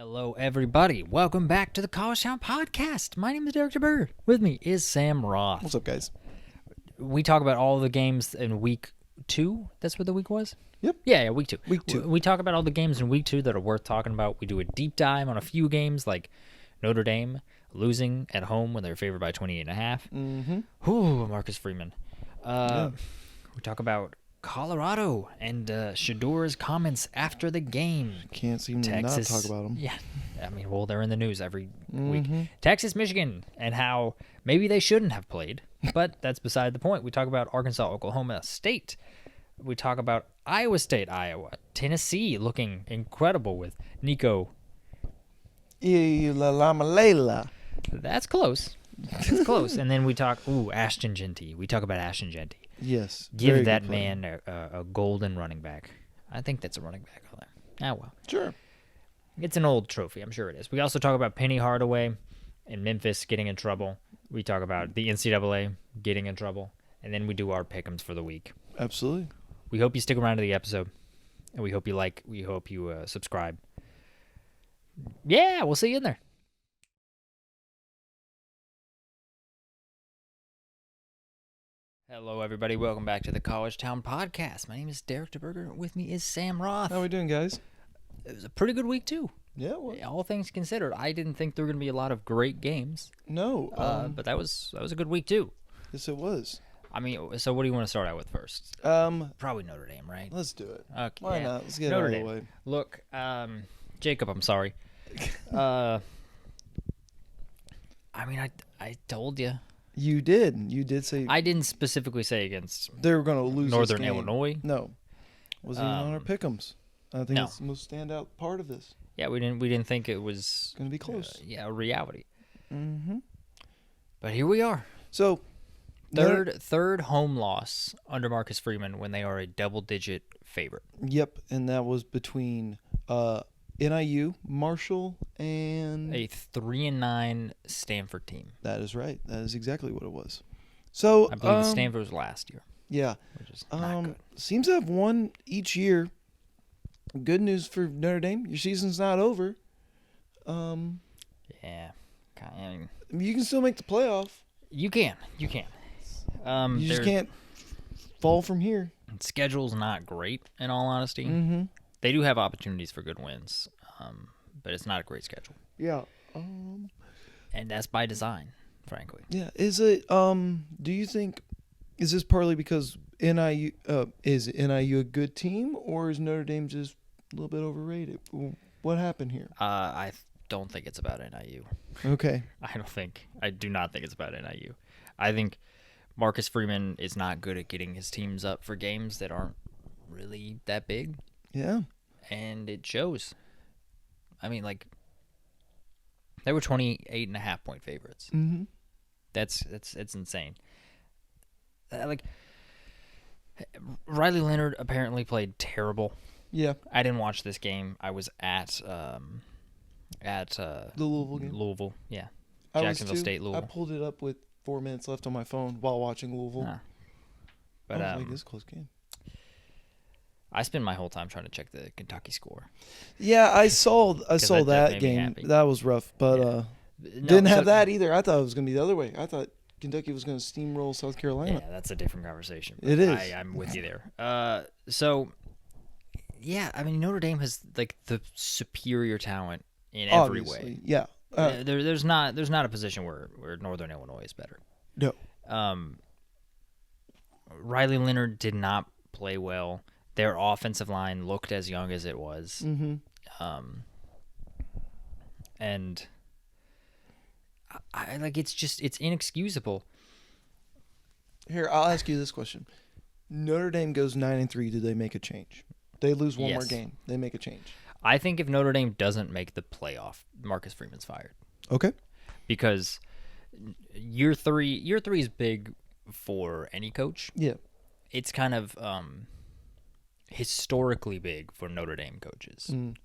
Hello, everybody. Welcome back to the College Town Podcast. My name is Derek DeBurger. With me is Sam Roth. What's up, guys? We talk about all the games in week 2. That's what the week was? Yep. Yeah, week 2. Week 2. We talk about all the games in week 2 that are worth talking about. We do a deep dive on a few games like Notre Dame losing at home when they're favored by 28.5. Mm-hmm. Marcus Freeman. We talk about Colorado and Shedeur's comments after the game. Can't seem to not talk about them. Yeah, I mean, well, they're in the news every week. Texas, Michigan, and how maybe they shouldn't have played, but that's beside the point. We talk about Arkansas, Oklahoma State. We talk about Iowa State, Iowa. Tennessee looking incredible with Nico. Lela. That's close. That's close. And then we talk, Ashton Jeanty. We talk about Ashton Jeanty. Yes. Give that man a golden running back. I think that's a running back on there. Ah, well. Sure. It's an old trophy. I'm sure it is. We also talk about Penny Hardaway and Memphis getting in trouble. We talk about the NCAA getting in trouble. And then we do our pick'ems for the week. Absolutely. We hope you stick around to the episode. And we hope you like. We hope you subscribe. Yeah, we'll see you in there. Hello, everybody. Welcome back to the College Town Podcast. My name is Derek DeBurger. With me is Sam Roth. How we doing, guys? It was a pretty good week, too. Yeah. Well, All things considered, I didn't think there were going to be a lot of great games. no. But that was a good week, too. Yes, it was. I mean, so what do you want to start out with first? Probably Notre Dame, right? Let's do it. Okay, Why yeah. not? Let's get Notre it out Dame. of the way. Look, Jacob, I'm sorry. I mean, I told you. You did. You did say I didn't specifically say against they were going to lose Northern this game. Illinois. No. Wasn't even on our pick'ems. I think no. it's the most standout part of this. Yeah, we didn't think it was Going to be close. a reality. Mm-hmm. But here we are. So, Third home loss under Marcus Freeman when they are a double-digit favorite. Yep, and that was between NIU, Marshall, and A 3-9 Stanford team. that is right. That is exactly what it was. So I believe Stanford was last year, yeah, which is not good. seems to have won each year. Good news for Notre Dame. Your season's not over. Yeah, You can still make the playoff. you can. You just can't fall from here. Schedule's not great, in all honesty. Mm-hmm. They do have opportunities for good wins, but it's not a great schedule, Yeah. and that's by design, frankly. Yeah. Is it? Do you think? Is this partly because NIU is NIU a good team, or is Notre Dame just a little bit overrated? What happened here? I don't think it's about NIU. Okay. I do not think it's about NIU. I think Marcus Freeman is not good at getting his teams up for games that aren't really that big, Yeah. and it shows. I mean, like, they were 28.5-point favorites. Mm-hmm. It's insane. Like, Riley Leonard apparently played terrible. Yeah. I didn't watch this game. I was at The Louisville game. Louisville, yeah. I was Jacksonville too. State, Louisville. I pulled it up with 4 minutes left on my phone while watching Louisville. Ah. But I was like, this is a close game. I spent my whole time trying to check the Kentucky score. Yeah, I saw that that made me game. happy. That was rough, but No, didn't have so- that either. I thought it was going to be the other way. I thought Kentucky was going to steamroll South Yeah, Carolina. that's a different conversation. It is. I'm with you there. So, yeah, I mean, Notre Dame has like the superior talent in every Obviously. way. Yeah. There's not a position where Northern Illinois is better. No. Riley Leonard did not play well. Their offensive line looked as young as it was. Mm-hmm. And I like it's inexcusable. Here, I'll ask you this question. Notre Dame goes 9-3. Do they make a change? They lose one more Yes. game. They make a change. I think if Notre Dame doesn't make the playoff, Marcus Freeman's fired. Okay. Because year three is big for any coach. Yeah. It's kind of historically big for Notre Dame coaches. Mm.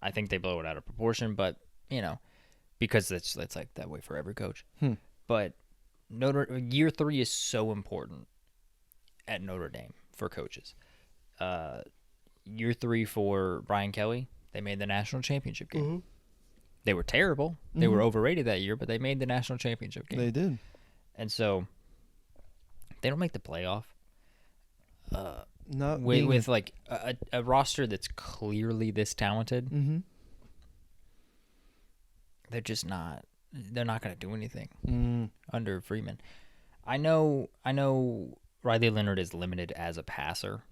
I think they blow it out of proportion, but because that's like that way for every coach. But year 3 is so important at Notre Dame for coaches. Year 3 for Brian Kelly, They made the national championship game. Mm-hmm. They were terrible. They were overrated that year, but they made the national championship game. They did. And so they don't make the playoff. Not With like a roster that's clearly this talented. Mm-hmm. They're just not. They're not going to do anything under Freeman. I know. Riley Leonard is limited as a passer.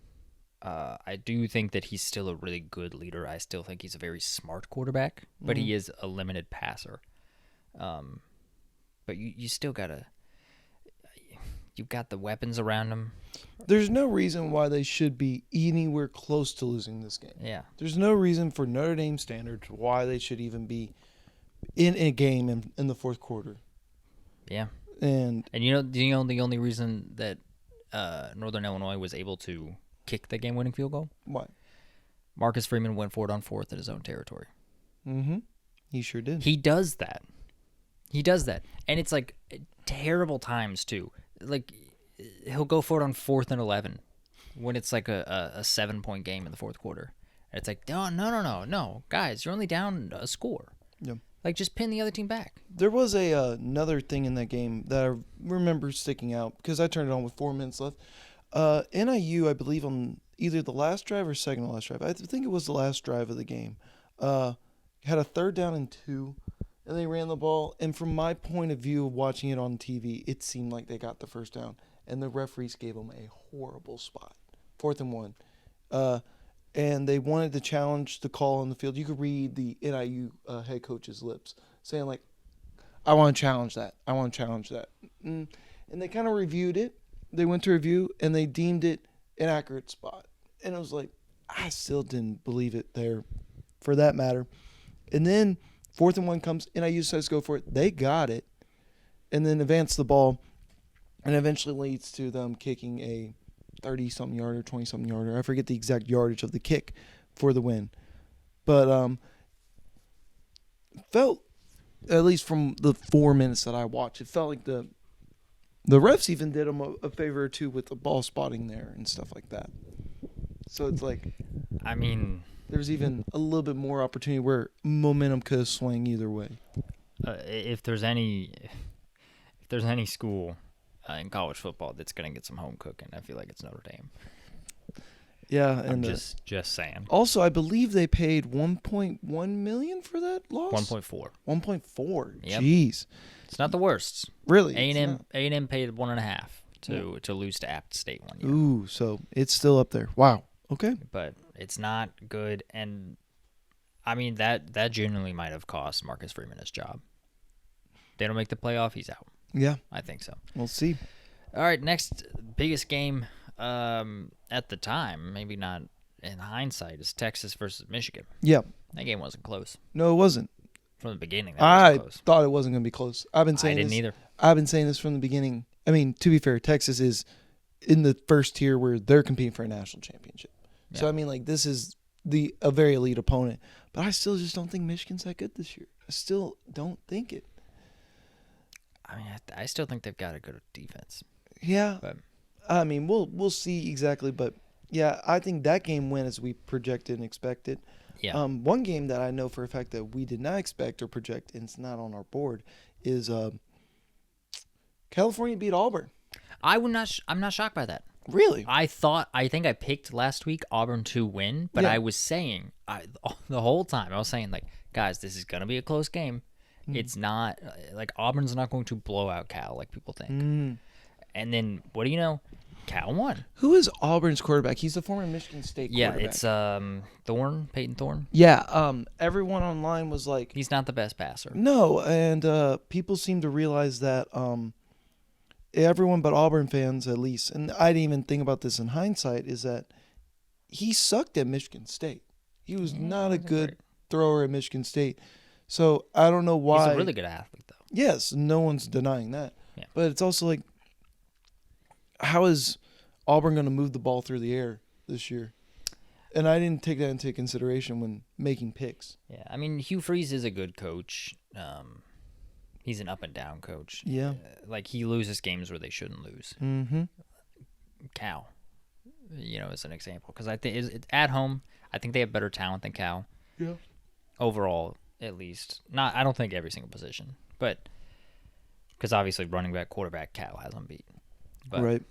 I do think that he's still a really good leader. I still think he's a very smart quarterback, but he is a limited passer. But you still gotta. You've got the weapons around him. There's no reason why they should be anywhere close to losing this game. Yeah. There's no reason for Notre Dame standards why they should even be in a game in the fourth quarter. Yeah. And the only reason that Northern Illinois was able to kick the game-winning field goal? Why? Marcus Freeman went for it on fourth in his own territory. Mm-hmm. He sure did. He does that. And it's like terrible times, too. Like, he'll go for it on 4th and 11 when it's like a 7-point game in the fourth quarter. And it's like, no, guys, you're only down a score. Yeah. Like, just pin the other team back. There was another thing in that game that I remember sticking out because I turned it on with 4 minutes left. NIU, I believe, on either the last drive or second to last drive, I think it was the last drive of the game, had a 3rd down and 2, and they ran the ball. And from my point of view of watching it on TV, it seemed like they got the 1st down, and the referees gave them a horrible spot, 4th and 1. And they wanted to challenge the call on the field. You could read the NIU head coach's lips saying, like, I want to challenge that. And they kind of reviewed it. They went to review, and they deemed it an accurate spot. And it was like, I still didn't believe it there for that matter. And then 4th and 1 comes, NIU says go for it. They got it, and then advance the ball, and eventually leads to them kicking a 30-something yarder, 20-something yarder. I forget the exact yardage of the kick for the win. But felt, at least from the 4 minutes that I watched, it felt like the refs even did them a favor or two with the ball spotting there and stuff like that. So it's like, I mean, there's even a little bit more opportunity where momentum could swing either way. If there's any school in college football that's going to get some home cooking, I feel like it's Notre Dame. Yeah, I'm and just saying. Also, I believe they paid $1.1 million for that loss. 1.4. 1.4. Yep. Jeez, it's not the worst. Really, A&M paid 1.5 to lose to App State one year. Ooh, so it's still up there. Wow. Okay. But it's not good, and I mean that genuinely might have cost Marcus Freeman his job. They don't make the playoff, he's out. Yeah, I think so. We'll see. All right, next biggest game at the time, maybe not in hindsight, is Texas versus Michigan. Yeah. That game wasn't close No, it wasn't. from the beginning. I Close. thought it wasn't going to be close. I've been saying I didn't this. either. I've been saying this from the beginning. I mean, to be fair, Texas is in the first tier where they're competing for a national championship. Yeah. So, I mean, like, this is a very elite opponent. But I still just don't think Michigan's that good this year. I still don't think it. I mean, I still think they've got a good defense. Yeah. But I mean, we'll see exactly. But, yeah, I think that game went as we projected and expected. Yeah. One game that I know for a fact that we did not expect or project, and it's not on our board, is California beat Auburn. I'm not shocked by that. Really? I think I picked last week Auburn to win, but Yeah. I was saying the whole time, I was saying, like, guys, this is going to be a close game. It's not, like, Auburn's not going to blow out Cal like people think. And then, what do you know? Cal won. Who is Auburn's quarterback? He's the former Michigan State quarterback. Yeah, it's Peyton Thorne. Yeah, everyone online was like, He's not the best passer. no, and people seem to realize that everyone but Auburn fans, at least, and I didn't even think about this in hindsight, is that he sucked at Michigan State. He was not a good thrower at Michigan State. So I don't know why. He's a really good athlete, though. Yes, no one's denying that. Yeah. But it's also like, how is Auburn going to move the ball through the air this year? And I didn't take that into consideration when making picks. Yeah, I mean, Hugh Freeze is a good coach. He's an up-and-down coach. Yeah. Like, he loses games where they shouldn't lose. Mm-hmm. Cal, is an example. Because I think at home, I think they have better talent than Cal. Yeah. Overall, at least. I don't think every single position, but because obviously running back, quarterback, Cal has them beat. But, right.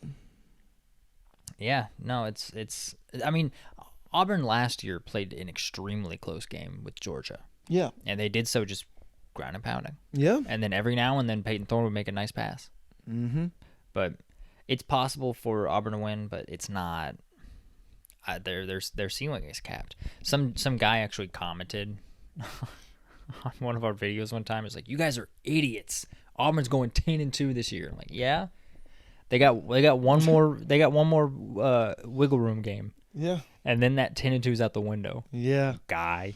Yeah, no, it's. I mean, Auburn last year played an extremely close game with Georgia. Yeah. And they did so just ground and pounding. Yeah. And then every now and then Peyton Thorne would make a nice pass. Mm-hmm. But it's possible for Auburn to win, but it's not. Their ceiling is capped. Some guy actually commented on one of our videos one time. It's like, you guys are idiots. Auburn's going 10-2 this year. I'm like, yeah. They got one more wiggle room game. Yeah. And then that 10-2 is out the window. Yeah. Guy.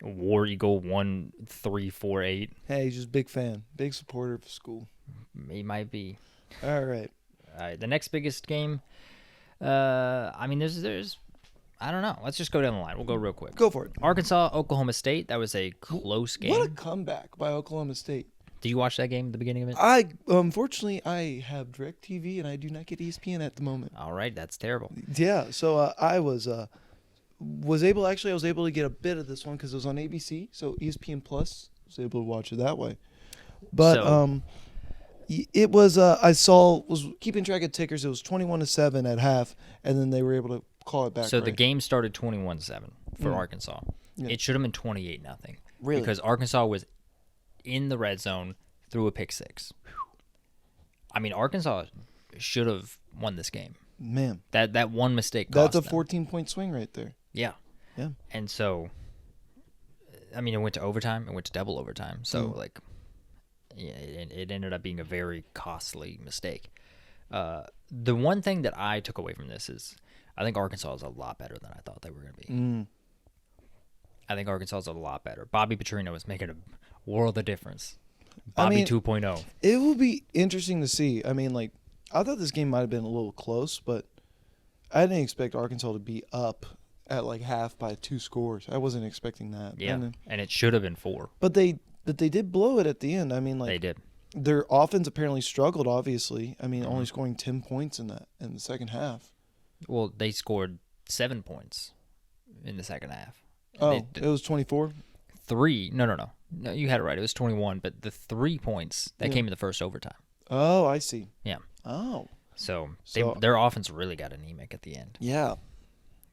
War Eagle 1348. Hey, he's just a big fan. Big supporter of the school. He might be. All right. The next biggest game. I mean, there's. I don't know. Let's just go down the line. We'll go real quick. Go for it. Arkansas, Oklahoma State. That was a close game. What a comeback by Oklahoma State. Did you watch that game at the beginning of it? Unfortunately, I have DirecTV and I do not get ESPN at the moment. All right, that's terrible. Yeah, so I was able to get a bit of this one because it was on ABC, so ESPN Plus. I was able to watch it that way. But it was was keeping track of tickers. It was 21-7 at half, and then they were able to call it back. So the game started 21-7 for Arkansas. Yeah. It should have been 28-0. Really? Because Arkansas was in the red zone through a pick six. I mean, Arkansas should have won this game. Man, that one mistake cost that's a them. 14-point swing right there. Yeah. Yeah. And so, I mean, it went to overtime. It went to double overtime. So, it ended up being a very costly mistake. The one thing that I took away from this is I think Arkansas is a lot better than I thought they were going to be. I think Arkansas is a lot better. Bobby Petrino is making a world of difference. Bobby 2.0. It will be interesting to see. I mean, I thought this game might have been a little close, but I didn't expect Arkansas to be up at half by 2 scores. I wasn't expecting that. Yeah, and it should have been 4. But they did blow it at the end. I mean, they did. Their offense apparently struggled. Obviously, I mean, only scoring 10 points in the second half. Well, they scored 7 points in the second half. It was 24? 3. No. No, you had it right. It was 21, but the 3 points that came in the first overtime. Oh, I see. Yeah. Oh. So their offense really got anemic at the end. Yeah.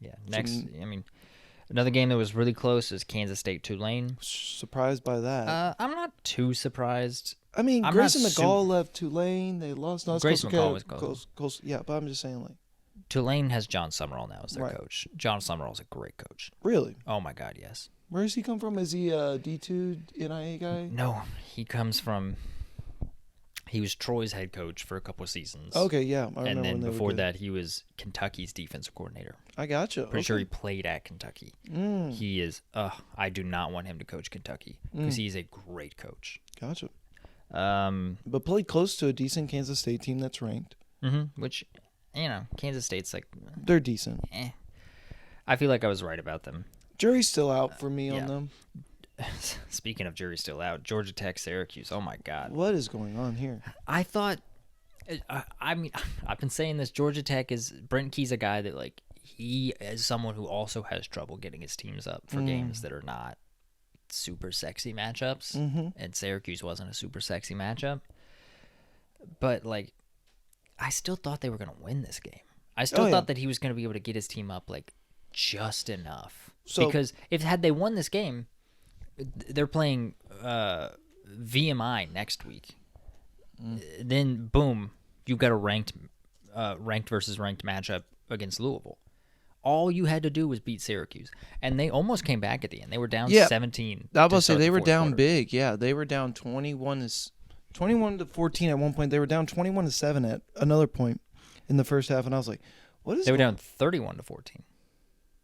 Yeah. Next, another game that was really close is Kansas State Tulane. Surprised by that. I'm not too surprised. I mean, Grayson McCall left Tulane. They lost. Grayson McCall was close. Yeah, but I'm just saying, Tulane has John Summerall now as their coach. John Summerall is a great coach. Really? Oh my God, yes. Where does he come from? Is he a D2 NIA guy? No, he comes from. He was Troy's head coach for a couple of seasons. Okay, yeah. And then before that, he was Kentucky's defensive coordinator. I gotcha. Pretty sure he played at Kentucky. He is. I do not want him to coach Kentucky because he's a great coach. Gotcha. But played close to a decent Kansas State team that's ranked. Which, Kansas State's they're decent. I feel like I was right about them. Jury's still out for me on them. Speaking of jury still out, Georgia Tech, Syracuse. Oh my God, what is going on here? I thought. I mean, I've been saying this. Georgia Tech is Brent Key's a guy that he is someone who also has trouble getting his teams up for games that are not super sexy matchups, and Syracuse wasn't a super sexy matchup. But I still thought they were going to win this game. I still thought that he was going to be able to get his team up just enough. Because had they won this game, they're playing VMI next week. Then boom, you've got a ranked versus ranked matchup against Louisville. All you had to do was beat Syracuse, and they almost came back at the end. They were down 17. I was about to say they were down quarter. big. Yeah, they were down 21 to 14 at one point. They were down 21-7 at another point in the first half, and I was like, "What is?" They were down 31 to 14.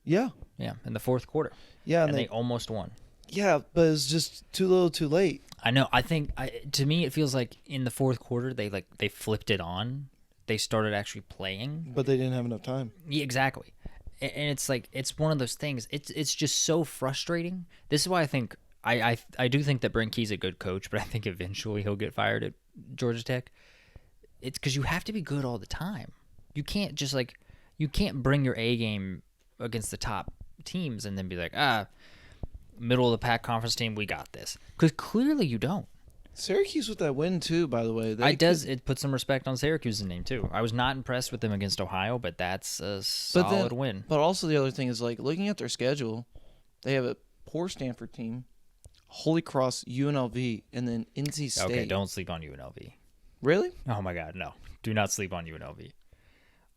Yeah. Yeah, in the fourth quarter. Yeah, and they almost won. Yeah, but it's just too little, too late. I know. I think to me it feels like in the fourth quarter they flipped it on. They started actually playing, but they didn't have enough time. Yeah, exactly. And it's one of those things. It's just so frustrating. This is why I think I do think that Brent Key's a good coach, but I think eventually he'll get fired at Georgia Tech. It's because you have to be good all the time. You can't just you can't bring your A game against the top teams and then be like, middle of the pack conference team, we got this. Because clearly you don't. Syracuse with that win too, by the way. It puts some respect on Syracuse's name too. I was not impressed with them against Ohio, but that's a solid win. But also the other thing is like looking at their schedule, they have a poor Stanford team, Holy Cross, UNLV, and then NC State. Okay, don't sleep on UNLV. Really? Oh my God, no! Do not sleep on UNLV.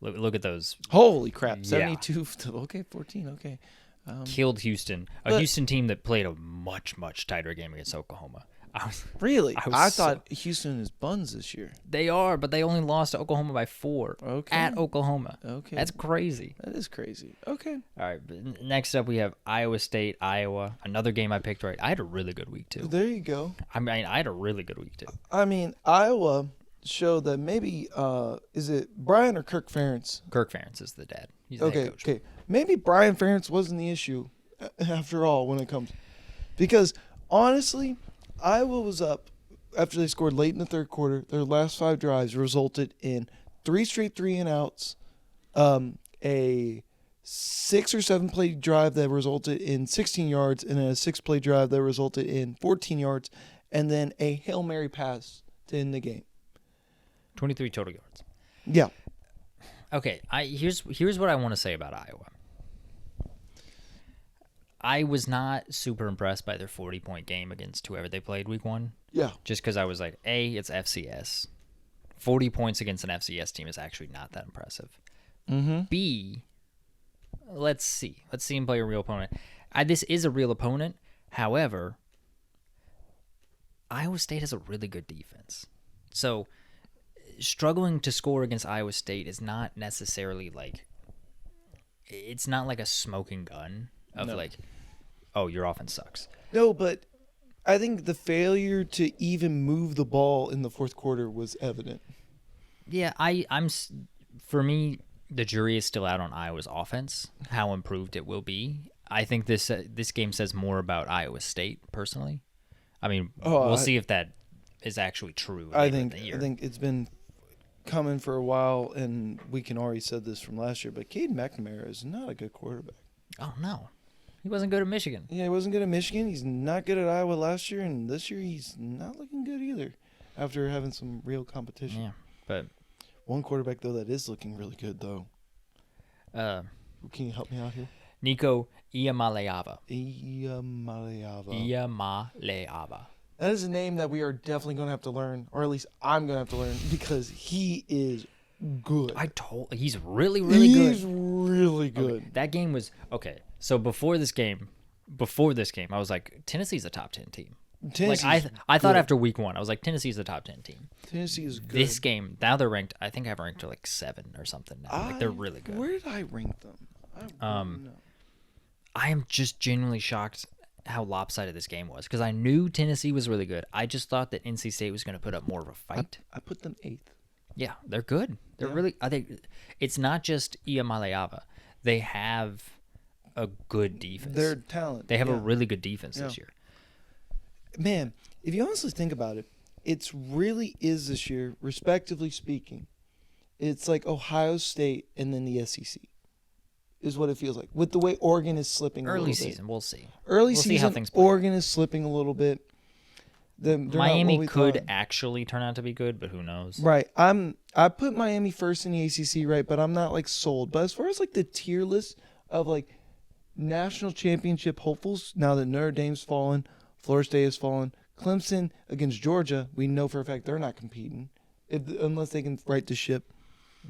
Look at those. Holy crap! Yeah. 72. Okay, 14. Okay. Killed Houston, Houston team that played a much tighter game against Oklahoma. Really? I thought Houston is buns this year. They are, but they only lost to Oklahoma by 4 at Oklahoma. Okay. That's crazy. That is crazy. Okay. All right. Next up, we have Iowa State, Iowa. Another game I picked right. I had a really good week, too. There you go. I mean, I had a really good week, too. I mean, Iowa showed that maybe, is it Brian or Kirk Ferentz? Kirk Ferentz is the dad. He's the head coach. Okay. Maybe Brian Ferentz wasn't the issue after all when it comes. Because, honestly, Iowa was up after they scored late in the third quarter. Their last 5 drives resulted in 3 straight 3-and-outs, a 6 or 7 play drive that resulted in 16 yards, and then a 6-play drive that resulted in 14 yards, and then a Hail Mary pass to end the game. 23 total yards. Yeah. Okay, here's what I want to say about Iowa. I was not super impressed by their 40-point game against whoever they played week 1. Yeah. Just because I was like, A, it's FCS. 40 points against an FCS team is actually not that impressive. Mm-hmm. B, let's see. Let's see him play a real opponent. This is a real opponent. However, Iowa State has a really good defense. So struggling to score against Iowa State is not necessarily like, it's not like a smoking gun of like, oh, your offense sucks. No, but I think the failure to even move the ball in the fourth quarter was evident. Yeah, for me, the jury is still out on Iowa's offense, how improved it will be. I think this game says more about Iowa State, personally. I mean, we'll see if that is actually true. I think it's been coming for a while, and we can already said this from last year, but Cade McNamara is not a good quarterback. Oh, no. He wasn't good at Michigan. Yeah, he wasn't good at Michigan. He's not good at Iowa last year, and this year he's not looking good either after having some real competition. Yeah, but one quarterback, though, that is looking really good, though. Can you help me out here? Nico Iamaleava. Iamaleava. That is a name that we are definitely going to have to learn, or at least I'm going to have to learn, because he is good. He's really, really good. He's really good. Okay, that game was okay. So before this game, I was like, Tennessee's a top 10 team. I thought after week 1, I was like, Tennessee's a top 10 team. Tennessee is good. This game, now they're ranked. I think I've ranked to like 7 or something now. Like they're really good. Where did I rank them? I don't know. I am just genuinely shocked how lopsided this game was because I knew Tennessee was really good. I just thought that NC State was going to put up more of a fight. I put them 8th. Yeah, they're good. They're really. I think it's not just Iamaleava. They have a good defense. They're talented. They have a really good defense this year. Man, if you honestly think about it, it's really is this year, respectively speaking. It's like Ohio State and then the SEC is what it feels like. With the way Oregon is slipping a little bit. Early season, we'll see. We'll see how things play. Oregon is slipping a little bit. Miami could actually turn out to be good, but who knows? Right. I put Miami first in the ACC, right, but I'm not like sold. But as far as like the tier list of like national championship hopefuls, now that Notre Dame's fallen, Florida State has fallen, Clemson against Georgia, we know for a fact they're not competing unless they can right the ship.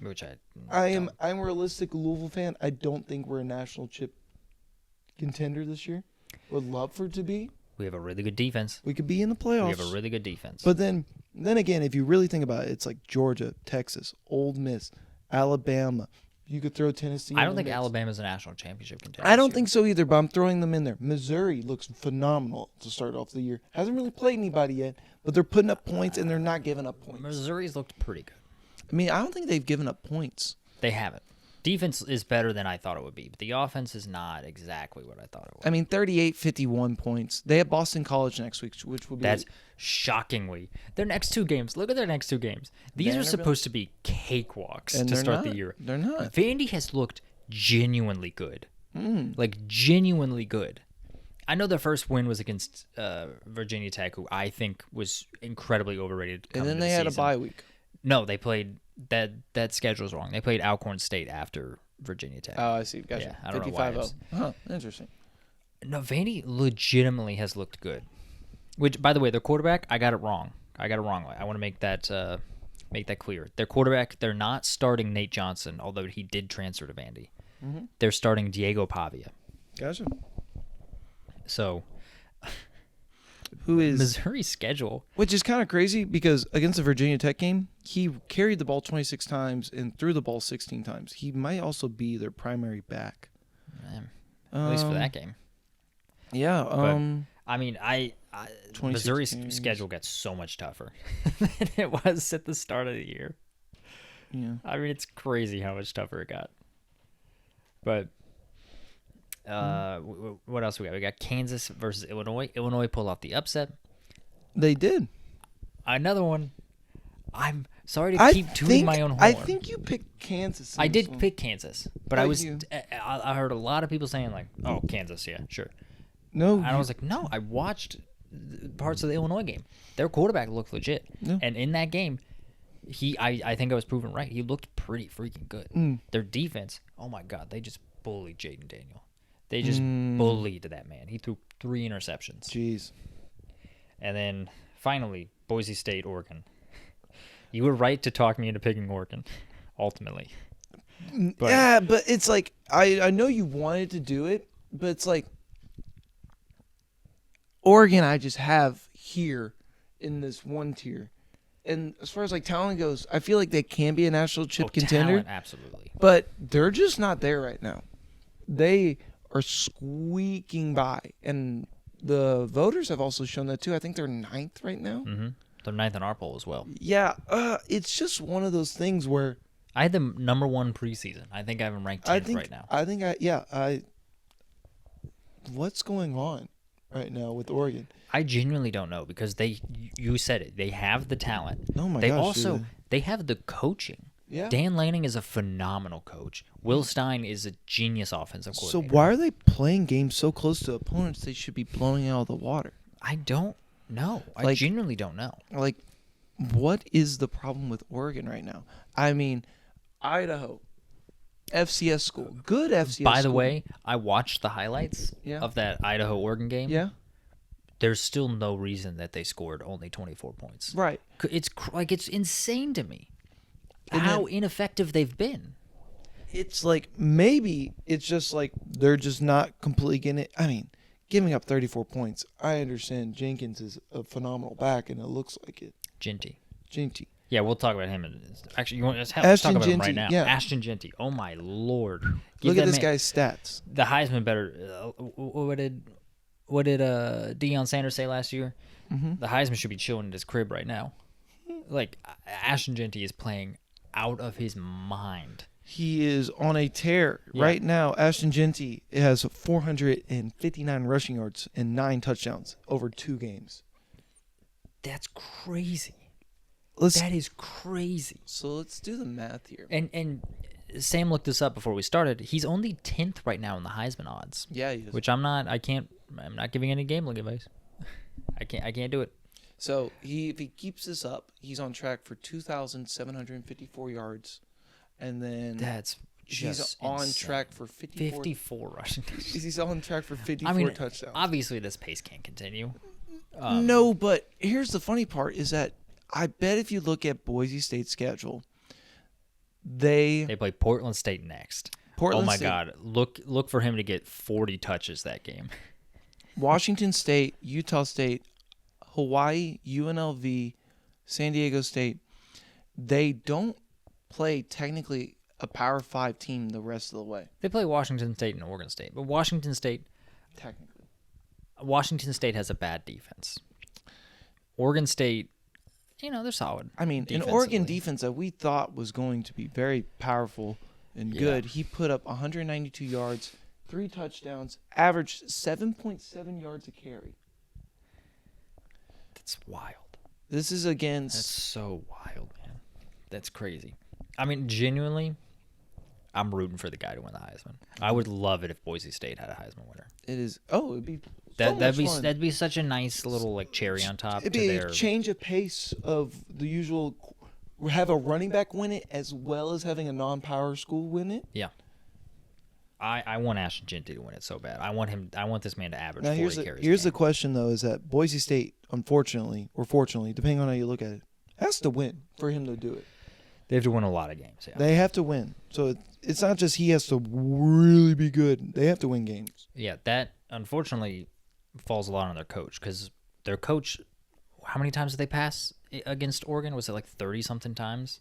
Which I'm a realistic Louisville fan. I don't think we're a national chip contender this year. Would love for it to be. We have a really good defense. We could be in the playoffs. We have a really good defense. But then again, if you really think about it, it's like Georgia, Texas, Ole Miss, Alabama. You could throw Tennessee. I don't think Alabama's a national championship contender. I don't think so either, but I'm throwing them in there. Missouri looks phenomenal to start off the year. Hasn't really played anybody yet, but they're putting up points and they're not giving up points. Missouri's looked pretty good. I mean, I don't think they've given up points. They haven't. Defense is better than I thought it would be, but the offense is not exactly what I thought it would. I mean, 38-51 points. They have Boston College next week, which will be... That's shockingly. Their next 2 games. Look at their next 2 games. These are supposed to be cakewalks to start the year. They're not. Vandy has looked genuinely good. Like, genuinely good. I know their first win was against Virginia Tech, who I think was incredibly overrated. And then they had a bye week. No, they played that schedule's wrong. They played Alcorn State after Virginia Tech. Oh, I see. Gotcha. Yeah, I don't know why. 55-0. Huh, interesting. No, Vandy legitimately has looked good. Which, by the way, their quarterback, I got it wrong. I want to make that clear. Their quarterback, they're not starting Nate Johnson, although he did transfer to Vandy. Mm-hmm. They're starting Diego Pavia. Gotcha. So, who is Missouri's schedule? Which is kind of crazy because against the Virginia Tech game, he carried the ball 26 times and threw the ball 16 times. He might also be their primary back. At least for that game. Yeah. I mean, Missouri's schedule gets so much tougher than it was at the start of the year. Yeah. I mean, it's crazy how much tougher it got. But what else we got? We got Kansas versus Illinois. Illinois pulled off the upset. They did. Another one. I'm sorry to keep tooting my own horn. I think you picked Kansas. I did pick Kansas, but I heard a lot of people saying like, "Oh, Kansas, yeah, sure." No, and I was like, "No, I watched parts of the Illinois game. Their quarterback looked legit, and in that game, I think I was proven right. He looked pretty freaking good. Their defense, oh my god, they just bullied Jaden Daniel. They just bullied that man. He threw 3 interceptions. Jeez. And then finally, Boise State, Oregon. You were right to talk me into picking Oregon, ultimately. But, yeah, but it's like I know you wanted to do it, but it's like Oregon I just have here in this one tier. And as far as like talent goes, I feel like they can be a national chip contender. Talent, absolutely. But they're just not there right now. They are squeaking by. And the voters have also shown that too. I think they're 9th right now. Mm-hmm. They're 9th in our poll as well. Yeah, it's just one of those things where I had them number 1 preseason. I think I have them ranked 10th right now. What's going on right now with Oregon? I genuinely don't know because you said it. They have the talent. Oh my gosh. They have the coaching. Yeah. Dan Lanning is a phenomenal coach. Will Stein is a genius offensive coordinator. So why are they playing games so close to opponents they should be blowing out of the water? I don't know. I genuinely don't know. Like, what is the problem with Oregon right now? I mean, Idaho, FCS school, good FCS school. By the way, I watched the highlights of that Idaho-Oregon game. Yeah. There's still no reason that they scored only 24 points. Right. It's insane to me how ineffective they've been. It's like maybe it's just like they're just not completely getting it. I mean, giving up 34 points. I understand Jenkins is a phenomenal back, and it looks like it. Jeanty. Yeah, we'll talk about him. Actually, you want to talk about him right now. Yeah. Ashton Jeanty. Oh, my Lord. Look at this guy's stats. The Heisman better. What did Deion Sanders say last year? Mm-hmm. The Heisman should be chilling in his crib right now. Like, Ashton Jeanty is playing out of his mind. He is on a tear right now. Ashton Jeanty has 459 rushing yards and 9 touchdowns over 2 games. That's crazy. That is crazy. So let's do the math here. And Sam looked this up before we started. He's only 10th right now in the Heisman odds. Yeah, he is. Which I'm not giving any gambling advice. I can't do it. So if he keeps this up, he's on track for 2,754 yards. And then he's on track for 54 rushing touchdowns. He's on track for 54 touchdowns. Obviously, this pace can't continue. No, but here's the funny part is that I bet if you look at Boise State's schedule, they play Portland State next. God, look for him to get 40 touches that game. Washington State, Utah State, Hawaii, UNLV, San Diego State. They don't play technically a Power 5 team the rest of the way. They play Washington State and Oregon State, but Washington State has a bad defense. Oregon State, they're solid. I mean, an Oregon defense that we thought was going to be very powerful and good, he put up 192 yards, 3 touchdowns, averaged 7.7 yards a carry. That's wild. This is against... That's so wild, man. That's crazy. I mean, genuinely, I'm rooting for the guy to win the Heisman. I would love it if Boise State had a Heisman winner. It is... Oh, it'd be That'd be such a nice little like cherry on top. It'd be a change of pace of the usual. Have a running back win it as well as having a non-power school win it. Yeah. I want Ashton Jeanty to win it so bad. I want this man to average 40 carries. Here's the question though: is that Boise State, unfortunately or fortunately, depending on how you look at it, has to win for him to do it. They have to win a lot of games. Yeah. They have to win. So it's not just he has to really be good. They have to win games. Yeah, that unfortunately falls a lot on their coach because their coach. How many times did they pass against Oregon? Was it like 30-something times?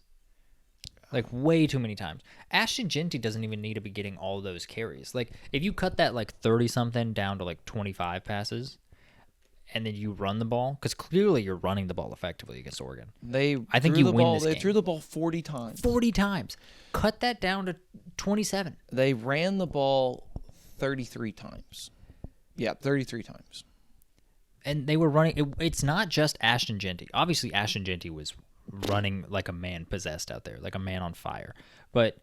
Like way too many times. Ashton Jeanty doesn't even need to be getting all those carries. Like if you cut that like 30-something down to like 25 passes, and then you run the ball, because clearly you're running the ball effectively against Oregon. I think you win this game. They threw the ball 40 times. 40 times. Cut that down to 27. They ran the ball 33 times. Yeah, 33 times. And they were running. It's not just Ashton Jeanty. Obviously, Ashton Jeanty was running like a man possessed out there, like a man on fire. But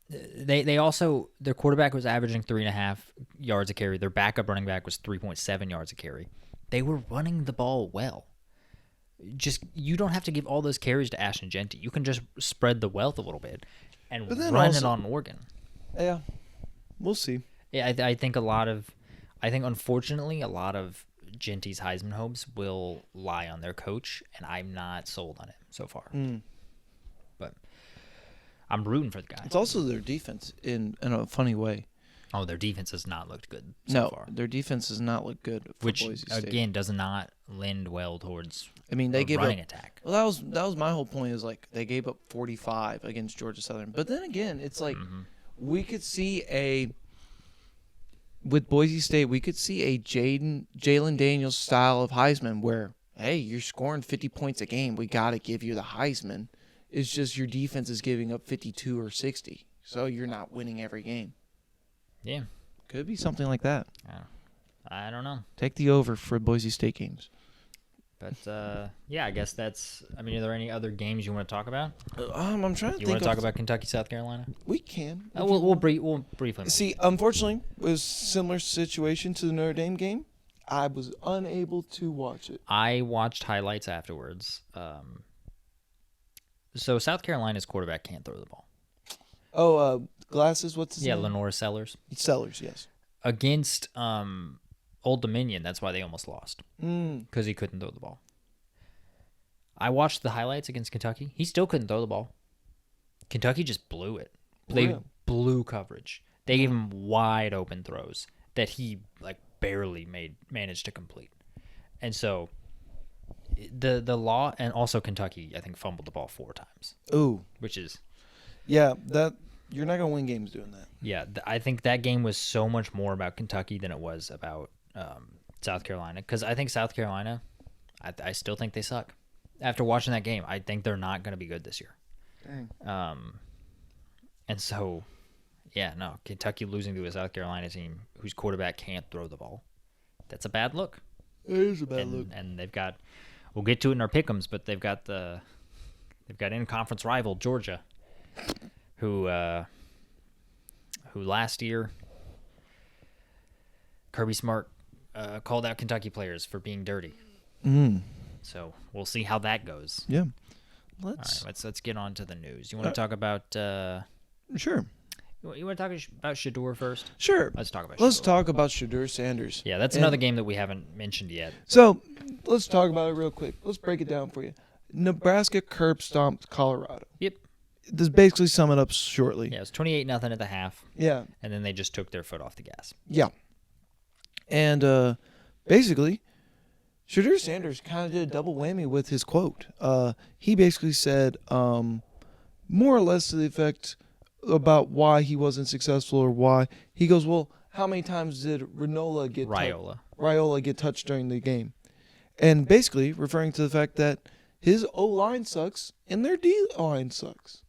they also, their quarterback was averaging 3.5 yards a carry. Their backup running back was 3.7 yards a carry. They were running the ball well. Just, you don't have to give all those carries to Ashton Jeanty. You can just spread the wealth a little bit and run it on Oregon. Yeah, we'll see. Yeah, I think unfortunately a lot of Jeanty's Heisman hopes will lie on their coach, and I'm not sold on it so far. But I'm rooting for the guy. It's also their defense in a funny way. Oh, their defense has not looked good so far. No, their defense does not look good for Boise State. Again, does not lend well towards they gave running up, attack. Well, that was my whole point is like they gave up 45 against Georgia Southern. But then again, it's like we could see with Boise State, we could see a Jalen Daniels style of Heisman where, hey, you're scoring 50 points a game. We got to give you the Heisman. It's just your defense is giving up 52 or 60. So you're not winning every game. Yeah. Could be something like that. I don't know. Take the over for Boise State games. But, yeah, I guess that's – I mean, are there any other games you want to talk about? I'm trying to think. You want to talk about Kentucky, South Carolina? We can. We'll briefly. See, unfortunately, it was a similar situation to the Notre Dame game. I was unable to watch it. I watched highlights afterwards. So South Carolina's quarterback can't throw the ball. Oh, Glasses, what's his name? Yeah, Lenore Sellers. Sellers, yes. Against Old Dominion, that's why they almost lost. Because he couldn't throw the ball. I watched the highlights against Kentucky. He still couldn't throw the ball. Kentucky just blew it. They blew coverage. They gave him wide open throws that he like barely managed to complete. And so the law, and also Kentucky, I think, fumbled the ball 4 times. Ooh. Which is... Yeah, that you're not going to win games doing that. Yeah, I think that game was so much more about Kentucky than it was about South Carolina. Because I think South Carolina, I still think they suck. After watching that game, I think they're not going to be good this year. Dang. And so, yeah, no, Kentucky losing to a South Carolina team whose quarterback can't throw the ball. That's a bad look. It is a bad look. And they've got, we'll get to it in our pick'ems, but they've got in-conference rival Georgia, who last year Kirby Smart called out Kentucky players for being dirty. So we'll see how that goes. Yeah. Let's get on to the news. You want to talk about? Sure. You want to talk about Shedeur first? Sure. Let's talk about. Let's talk about Shedeur Sanders. Yeah, that's another game that we haven't mentioned yet. So let's talk about it real quick. Let's break it down for you. Nebraska curb stomped Colorado. Yep. This basically sum it up shortly. Yeah, it was 28-0 at the half. Yeah. And then they just took their foot off the gas. Yeah. And basically, Shedeur Sanders kind of did a double whammy with his quote. He basically said more or less to the effect about why he wasn't successful or why. He goes, well, how many times did Raiola get touched during the game? And basically referring to the fact that his O-line sucks and their D-line sucks,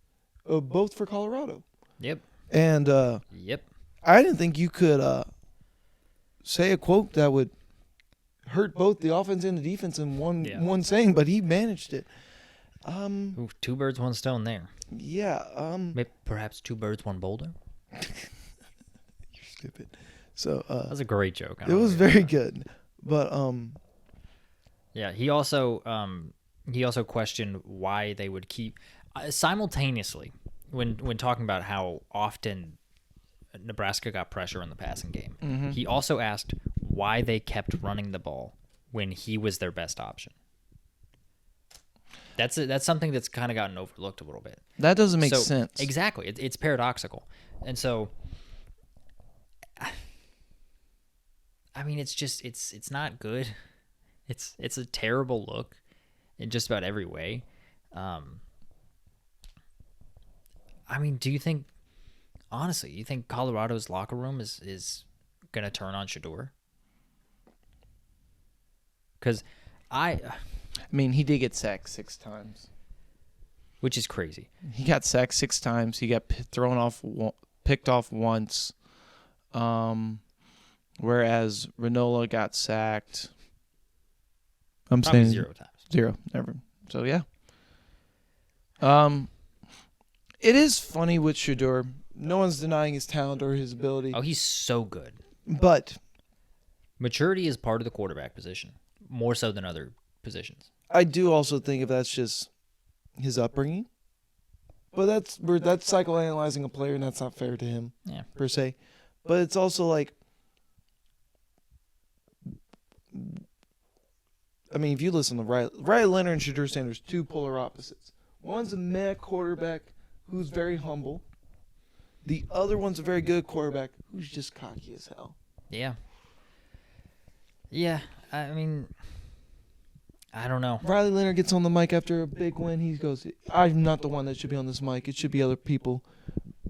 both for Colorado. Yep. And I didn't think you could say a quote that would hurt both the offense and the defense in one saying, but he managed it. Ooh, 2 birds, 1 stone there. Yeah. Maybe perhaps 2 birds, 1 boulder. You're stupid. So That was a great joke. I it don't know was what you're very talking good. But Yeah, he also questioned why they would keep simultaneously when talking about how often Nebraska got pressure in the passing game. Mm-hmm. He also asked why they kept running the ball when he was their best option. That's something that's kind of gotten overlooked a little bit. that doesn't make sense. Exactly, it's paradoxical, and so I mean, it's not good. It's a terrible look in just about every way. I mean, do you think, honestly, you think Colorado's locker room is going to turn on Shedeur? Because I mean, he did get sacked 6 times. Which is crazy. He got sacked 6 times. He got picked off once. Whereas Renola got sacked. I'm Probably saying 0 times. 0, never. So yeah. It is funny with Shedeur. No one's denying his talent or his ability. Oh, he's so good. But maturity is part of the quarterback position, more so than other positions. I do also think if that's just his upbringing. But that's psychoanalyzing a player, and that's not fair to him, per se. But it's also like, I mean, if you listen to Riley Leonard and Shedeur Sanders, 2 polar opposites. One's a meh quarterback who's very humble. The other one's a very good quarterback who's just cocky as hell. Yeah. Yeah, I mean, I don't know. Riley Leonard gets on the mic after a big win. He goes, I'm not the one that should be on this mic. It should be other people.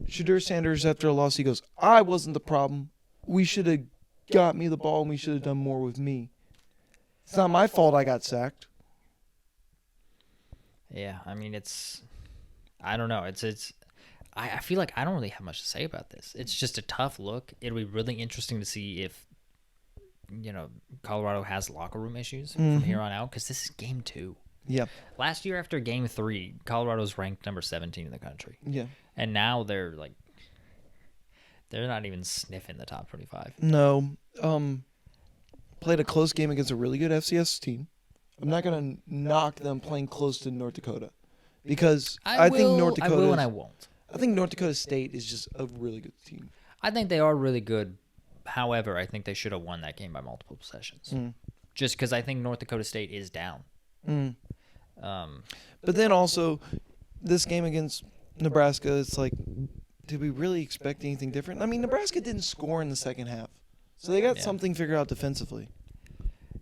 Shedeur Sanders, after a loss, he goes, I wasn't the problem. We should have got me the ball, and we should have done more with me. It's not my fault I got sacked. Yeah, I mean, I don't know. I feel like I don't really have much to say about this. It's just a tough look. It'll be really interesting to see if, Colorado has locker room issues from here on out, because this is game 2. Yeah. Last year after game 3, Colorado's ranked number 17 in the country. Yeah. And now they're not even sniffing the top 25. No. Played a close game against a really good FCS team. I'm not going to knock them playing close to North Dakota, because I think North Dakota. I will and I won't. I think North Dakota State is just a really good team. I think they are really good. However, I think they should have won that game by multiple possessions. Just because I think North Dakota State is down. But then also, this game against Nebraska, it's like, did we really expect anything different? I mean, Nebraska didn't score in the second half, so they got something figured out defensively.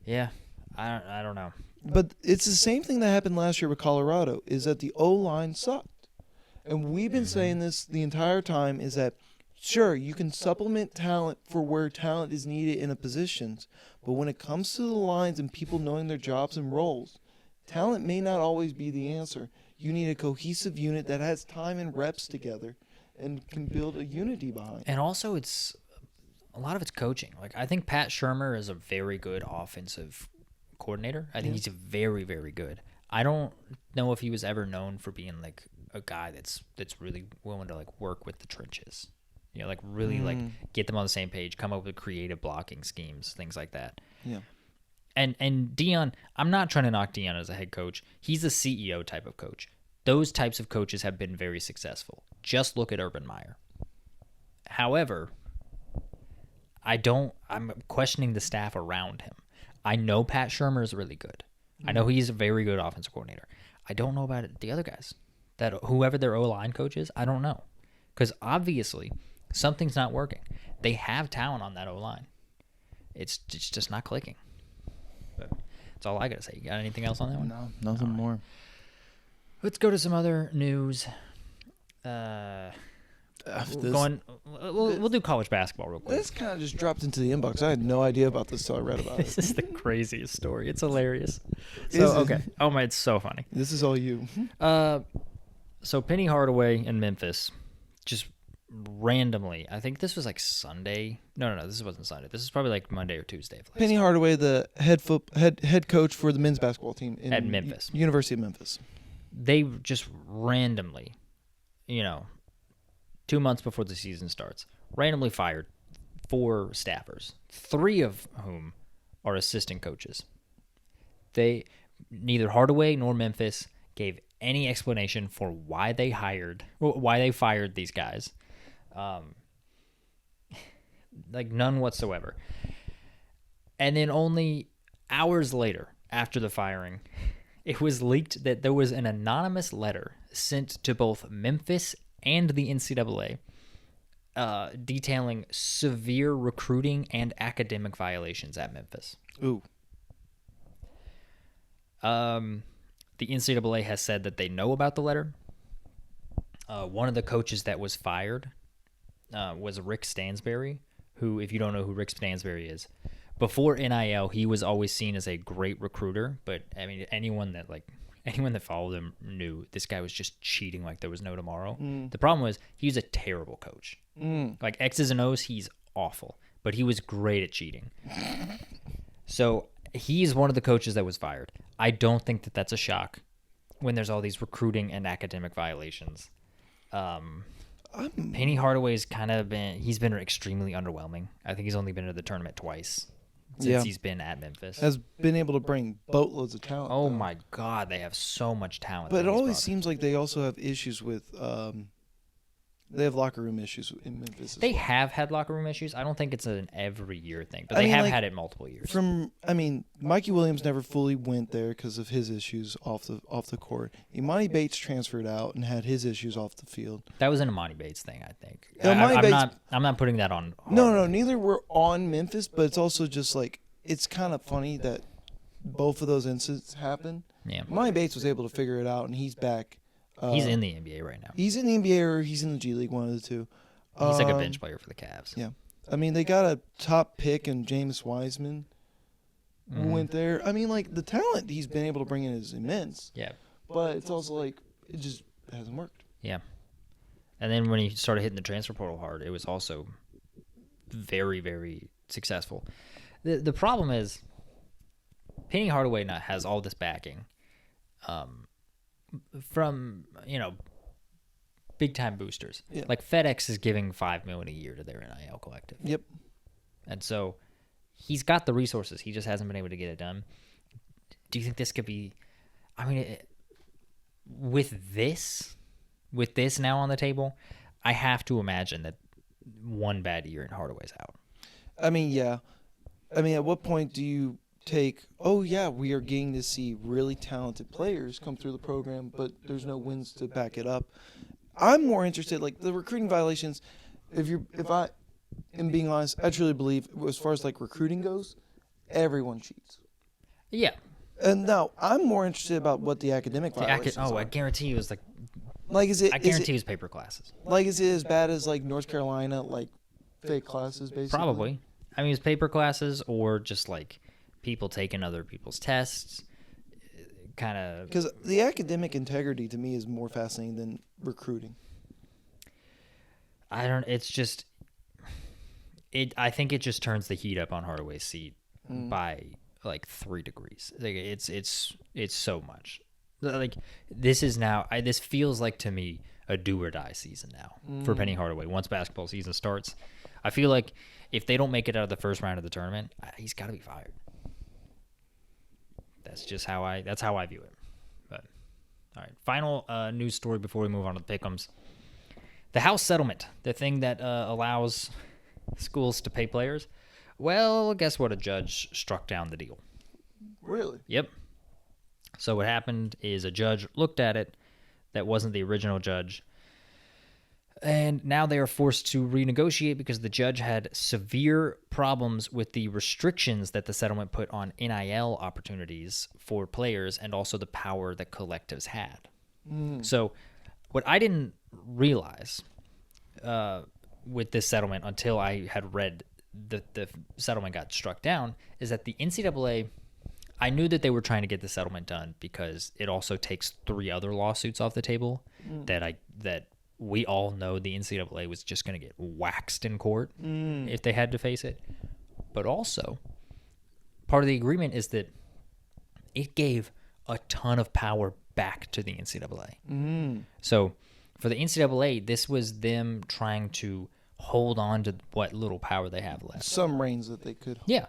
Yeah, I don't know. But it's the same thing that happened last year with Colorado, is that the O-line sucked. And we've been saying this the entire time, is that, sure, you can supplement talent for where talent is needed in a positions, but when it comes to the lines and people knowing their jobs and roles, talent may not always be the answer. You need a cohesive unit that has time and reps together and can build a unity behind. And also, it's a lot of it's coaching. Like, I think Pat Shurmur is a very good offensive coordinator. I think he's very, very good. I don't know if he was ever known for being like a guy that's really willing to like work with the trenches. Like really like get them on the same page, come up with creative blocking schemes, things like that. Yeah. And Deion, I'm not trying to knock Deion as a head coach. He's a CEO type of coach. Those types of coaches have been very successful. Just look at Urban Meyer. However, I'm questioning the staff around him. I know Pat Shurmur is really good. I know he's a very good offensive coordinator. I don't know about the other guys. That whoever their O-line coach is, I don't know. Because obviously, something's not working. They have talent on that O-line. It's just not clicking. But that's all I got to say. You got anything else on that one? No, nothing more. Let's go to some other news. We'll do college basketball real quick. This kind of just dropped into the inbox. I had no idea about this till I read about it. This is the craziest story. It's hilarious. Okay. Oh my, it's so funny. This is all you. So Penny Hardaway in Memphis, just randomly, I think this was like Sunday. No, this wasn't Sunday. This is probably like Monday or Tuesday. Penny Hardaway, the head coach for the men's basketball team at Memphis, University of Memphis. They just randomly, 2 months before the season starts, randomly fired 4 staffers, 3 of whom are assistant coaches. Neither Hardaway nor Memphis gave any explanation for why they fired these guys. Like none whatsoever. And then only hours later, after the firing, it was leaked that there was an anonymous letter sent to both Memphis and the NCAA detailing severe recruiting and academic violations at Memphis. Ooh. The NCAA has said that they know about the letter. One of the coaches that was fired was Rick Stansberry, who, if you don't know who Rick Stansberry is, before NIL, he was always seen as a great recruiter. But I mean, anyone that followed him knew this guy was just cheating like there was no tomorrow. The problem was he was a terrible coach. Like X's and O's, he's awful, but he was great at cheating. So he's one of the coaches that was fired. I don't think that that's a shock when there's all these recruiting and academic violations. Penny Hardaway's he's been extremely underwhelming. I think he's only been to the tournament twice since he's been at Memphis. Has been able to bring boatloads of talent. Oh my God, they have so much talent. But it always seems like they also have issues with they have locker room issues in Memphis. They have had locker room issues. I don't think it's an every year thing, but they have had it multiple years. Mikey Williams never fully went there because of his issues off the court. Imani Bates transferred out and had his issues off the field. That was an Imani Bates thing, I think. Yeah, I'm not putting that on. No, neither were on Memphis, but it's also just like it's kind of funny that both of those incidents happened. Yeah, Imani Bates was able to figure it out, and he's back. He's in the NBA right now. He's in the NBA or he's in the G League, one of the two. He's like a bench player for the Cavs. Yeah. I mean, they got a top pick in James Wiseman who went there. I mean, like, the talent he's been able to bring in is immense. Yeah. But it's also like, it just hasn't worked. Yeah. And then when he started hitting the transfer portal hard, it was also very, very successful. The problem is Penny Hardaway has all this backing. From big time boosters. Yeah. Like FedEx is giving $5 million a year to their NIL collective. Yep. And so he's got the resources. He just hasn't been able to get it done. Do you think this could be? I mean, with this now on the table, I have to imagine that one bad year and Hardaway's out. I mean, yeah. I mean, at what point do you take, we are getting to see really talented players come through the program, but there's no wins to back it up? I'm more interested, like, the recruiting violations, if I am being honest, I truly believe, as far as, like, recruiting goes, everyone cheats. Yeah. And now, I'm more interested about what the academic violations are. I guarantee you it was, I guarantee it was paper classes. Like, is it as bad as, like, North Carolina, like, fake classes, basically? Probably. I mean, it's paper classes or just, like, people taking other people's tests, kind of. Because the academic integrity to me is more fascinating than recruiting. It's just, I think it just turns the heat up on Hardaway's seat by like 3 degrees. Like it's so much. Like this is now, this feels like to me a do or die season now for Penny Hardaway. Once basketball season starts, I feel like if they don't make it out of the first round of the tournament, he's got to be fired. That's just how I view it. But all right, final news story before we move on to the pick'ems. The House settlement, the thing that allows schools to pay players. Well, guess what? A judge struck down the deal. Really? Yep. So what happened is a judge looked at it that wasn't the original judge, and now they are forced to renegotiate because the judge had severe problems with the restrictions that the settlement put on NIL opportunities for players and also the power that collectives had. So what I didn't realize with this settlement until I had read the settlement got struck down is that the NCAA, I knew that they were trying to get the settlement done because it also takes 3 other lawsuits off the table that we all know the NCAA was just going to get waxed in court if they had to face it. But also, part of the agreement is that it gave a ton of power back to the NCAA. So for the NCAA, this was them trying to hold on to what little power they have left. Some reins that they could. Yeah.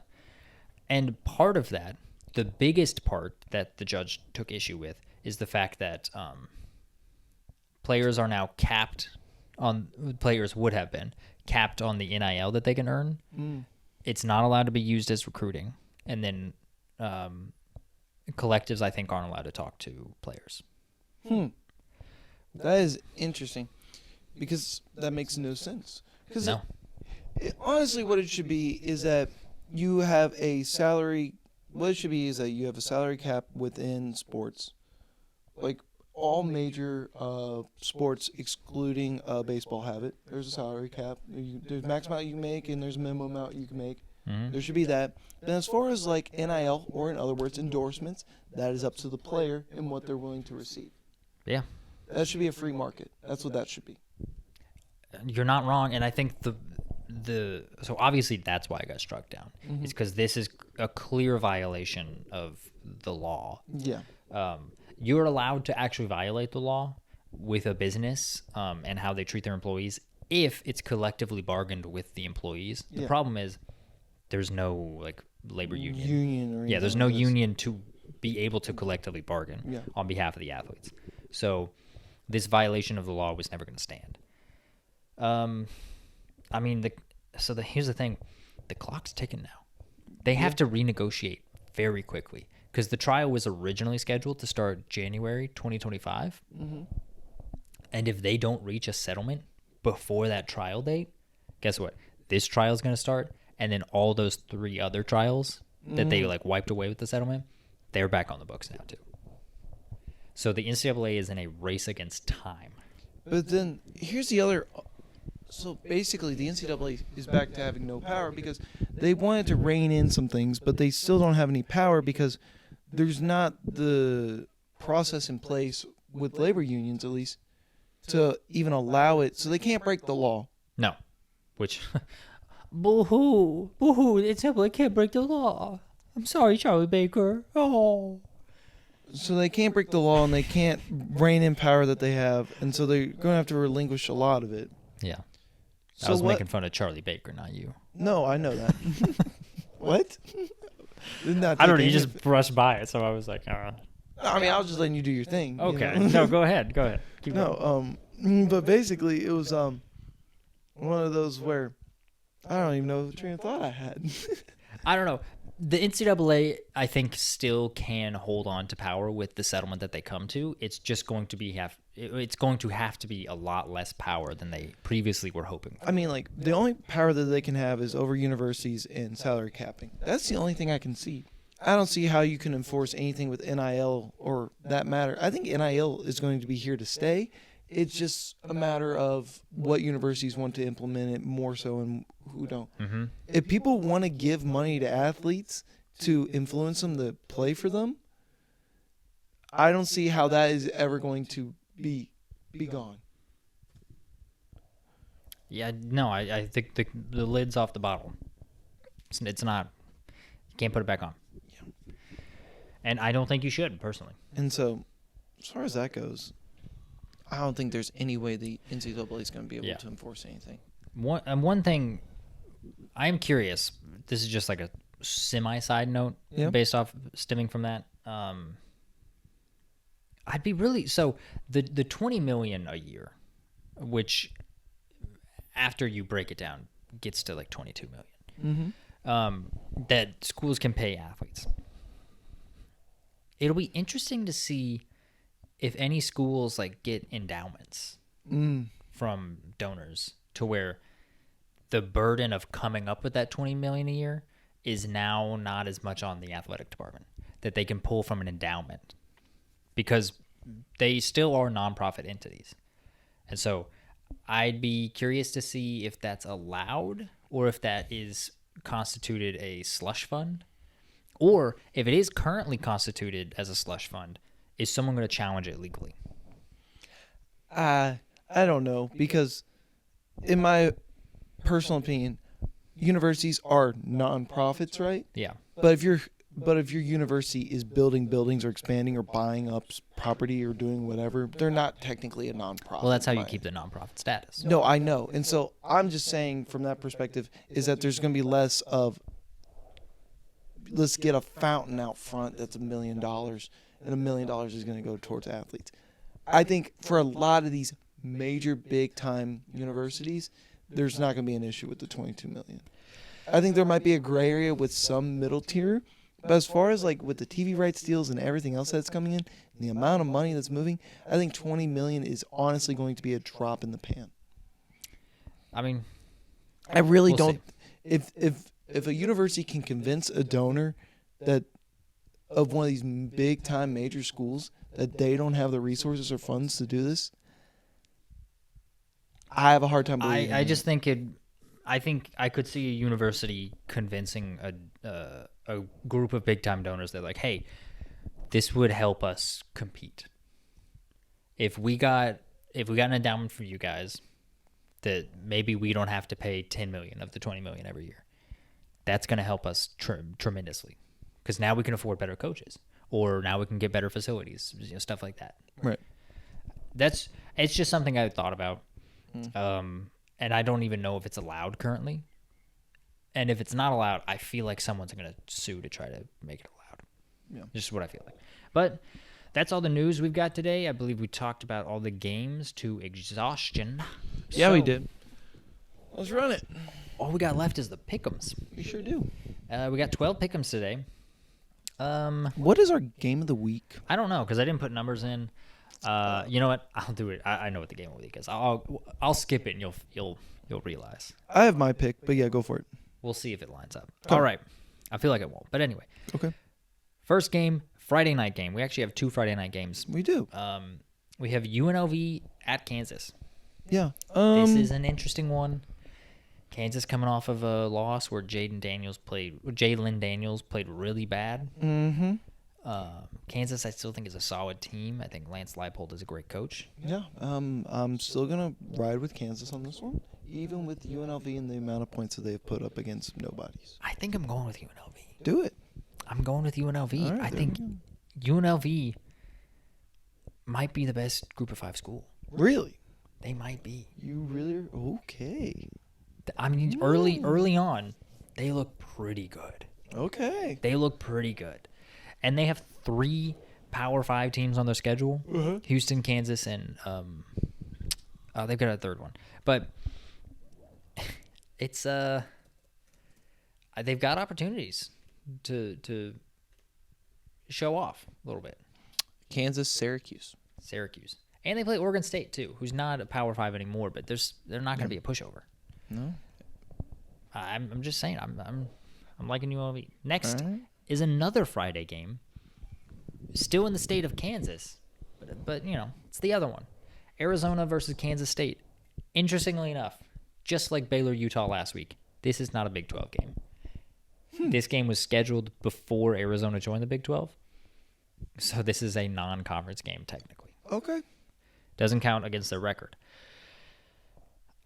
And part of that, the biggest part that the judge took issue with, is the fact that players are now players would have been capped on the NIL that they can earn. It's not allowed to be used as recruiting. And then collectives, I think, aren't allowed to talk to players. That is interesting, because that makes no sense. Because No. Honestly, what it should be is that you have a salary. What it should be is that you have a salary cap within sports, like all major sports, excluding baseball, have it. There's a salary cap. There's max amount you can make, and there's a minimum amount you can make. Mm-hmm. There should be that. Then as far as like NIL, or in other words, endorsements, that is up to the player and what they're willing to receive. Yeah. That should be a free market. That's what that should be. You're not wrong, and I think so obviously that's why I got struck down. It's because this is a clear violation of the law. Yeah. You're allowed to actually violate the law with a business and how they treat their employees if it's collectively bargained with the employees. The problem is there's no like labor union. Or there's no union to be able to collectively bargain on behalf of the athletes. So this violation of the law was never going to stand. I mean, here's the thing. The clock's ticking now. They have to renegotiate very quickly because the trial was originally scheduled to start January 2025. And if they don't reach a settlement before that trial date, guess what? This trial is going to start, and then all those 3 other trials that they like wiped away with the settlement, they're back on the books now too. So the NCAA is in a race against time. But then here's the other. So basically, the NCAA is back to having no power because they wanted to rein in some things, but they still don't have any power because there's not the process in place with labor unions, at least, to even allow it. So they can't break the law. No. Which, boo-hoo, boo-hoo, the NCAA can't break the law. I'm sorry, Charlie Baker. Oh. So they can't break the law, and they can't rein in power that they have, and so they're going to have to relinquish a lot of it. Yeah. So I was making fun of Charlie Baker, not you. No, I know that. What? I don't know. You just brushed by it, so I was like, I mean, I was just letting you do your thing. Okay. You know? No, go ahead. Go ahead. Keep going. But basically, it was one of those where I don't even know the train of thought I had. I don't know. The NCAA, I think, still can hold on to power with the settlement that they come to. It's just going to have to be a lot less power than they previously were hoping for. I mean, like, the only power that they can have is over universities and salary capping. That's the only thing I can see. I don't see how you can enforce anything with NIL or that matter. I think NIL is going to be here to stay. It's just a matter of what universities want to implement it more so and who don't. Mm-hmm. If people want to give money to athletes to influence them to play for them, I don't see how that is ever going to be gone. Yeah, no, I think the lid's off the bottle. It's not. You can't put it back on. Yeah. And I don't think you should, personally. And so, as far as that goes, I don't think there's any way the NCAA is going to be able to enforce anything. One thing, I'm curious. This is just like a semi-side note based off stemming from that. I'd be really so the $20 million a year, which after you break it down gets to like $22 million. That schools can pay athletes. It'll be interesting to see if any schools like get endowments from donors to where the burden of coming up with that $20 million a year is now not as much on the athletic department, that they can pull from an endowment because they still are nonprofit entities. And so I'd be curious to see if that's allowed or if that is constituted a slush fund, or if it is currently constituted as a slush fund, is someone going to challenge it legally? I don't know, because in my personal opinion, universities are nonprofits, right? Yeah. But if you're But if your university is building buildings or expanding or buying up property or doing whatever, they're not technically a nonprofit. Well, that's how you keep the nonprofit status. No, I know. And so I'm just saying from that perspective is that there's going to be less of, let's get a fountain out front that's $1 million, and $1 million is going to go towards athletes. I think for a lot of these major big-time universities, there's not going to be an issue with the $22 million. I think there might be a gray area with some middle tier. But as far as like with the TV rights deals and everything else that's coming in, and the amount of money that's moving, I think $20 million is honestly going to be a drop in the pan. I mean, I really we'll don't. If a university can convince a donor that of one of these big time major schools that they don't have the resources or funds to do this, I have a hard time believing. I just think it. I think I could see a university convincing a group of big time donors that like, hey, this would help us compete. If we got an endowment for you guys, that maybe we don't have to pay $10 million of the $20 million every year. That's going to help us tremendously, because now we can afford better coaches, or now we can get better facilities, stuff like that. Right. It's just something I thought about. And I don't even know if it's allowed currently. And if it's not allowed, I feel like someone's going to sue to try to make it allowed. Yeah. Just what I feel like. But that's all the news we've got today. I believe we talked about all the games to exhaustion. Yeah, we did. Let's run it. All we got left is the pick'ems. We sure do. We got 12 pick'ems today. What is our game of the week? I don't know, because I didn't put numbers in. You know what? I'll do it. I know what the game of the week is. I'll skip it, and you'll realize. I have my pick, but yeah, go for it. We'll see if it lines up. All right. I feel like it won't, but anyway. Okay. First game, Friday night game. We actually have 2 Friday night games. We do. We have UNLV at Kansas. Yeah. This is an interesting one. Kansas coming off of a loss where Jalen Daniels played really bad. Mm-hmm. Kansas, I still think, is a solid team. I think Lance Leipold is a great coach. Yeah. I'm still gonna ride with Kansas on this one, even with UNLV and the amount of points that they've put up against nobodies. I think I'm going with UNLV. Do it. I'm going with UNLV. Right, I think UNLV might be the best Group of 5 school. Really? They might be. You really are? Okay. I mean, early on, they look pretty good. Okay. They look pretty good. And they have 3 Power 5 teams on their schedule. Uh-huh. Houston, Kansas, and they've got a third one. But it's they've got opportunities to show off a little bit. Kansas, Syracuse. And they play Oregon State too, who's not a Power 5 anymore, but they're not going to be a pushover. No. I'm just saying. I'm liking UNLV. Next is another Friday game, still in the state of Kansas, but it's the other one. Arizona versus Kansas State. Interestingly enough, just like Baylor Utah last week, this is not a Big 12 game. This game was scheduled before Arizona joined the Big 12, so this is a non-conference game technically. Okay. Doesn't count against their record.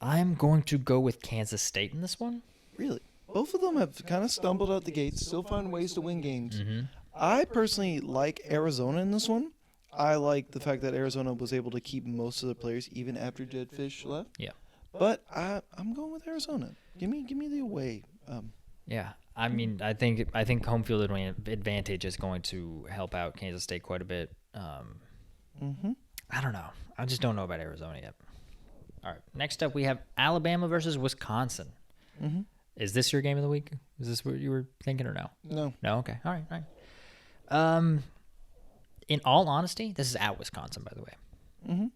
I'm going to go with Kansas State in this one. Really? Both of them have kind of stumbled out the gates, still find ways to win games. Mm-hmm. I personally like Arizona in this one. I like the fact that Arizona was able to keep most of the players even after Jed Fish left. Yeah. But I'm going with Arizona. Give me the away. Yeah. I mean, I think home field advantage is going to help out Kansas State quite a bit. I don't know. I just don't know about Arizona yet. All right. Next up, we have Alabama versus Wisconsin. Mm-hmm. Is this your game of the week? Is this what you were thinking or no? No. No? Okay. All right. In all honesty, this is at Wisconsin, by the way. Mm-hmm.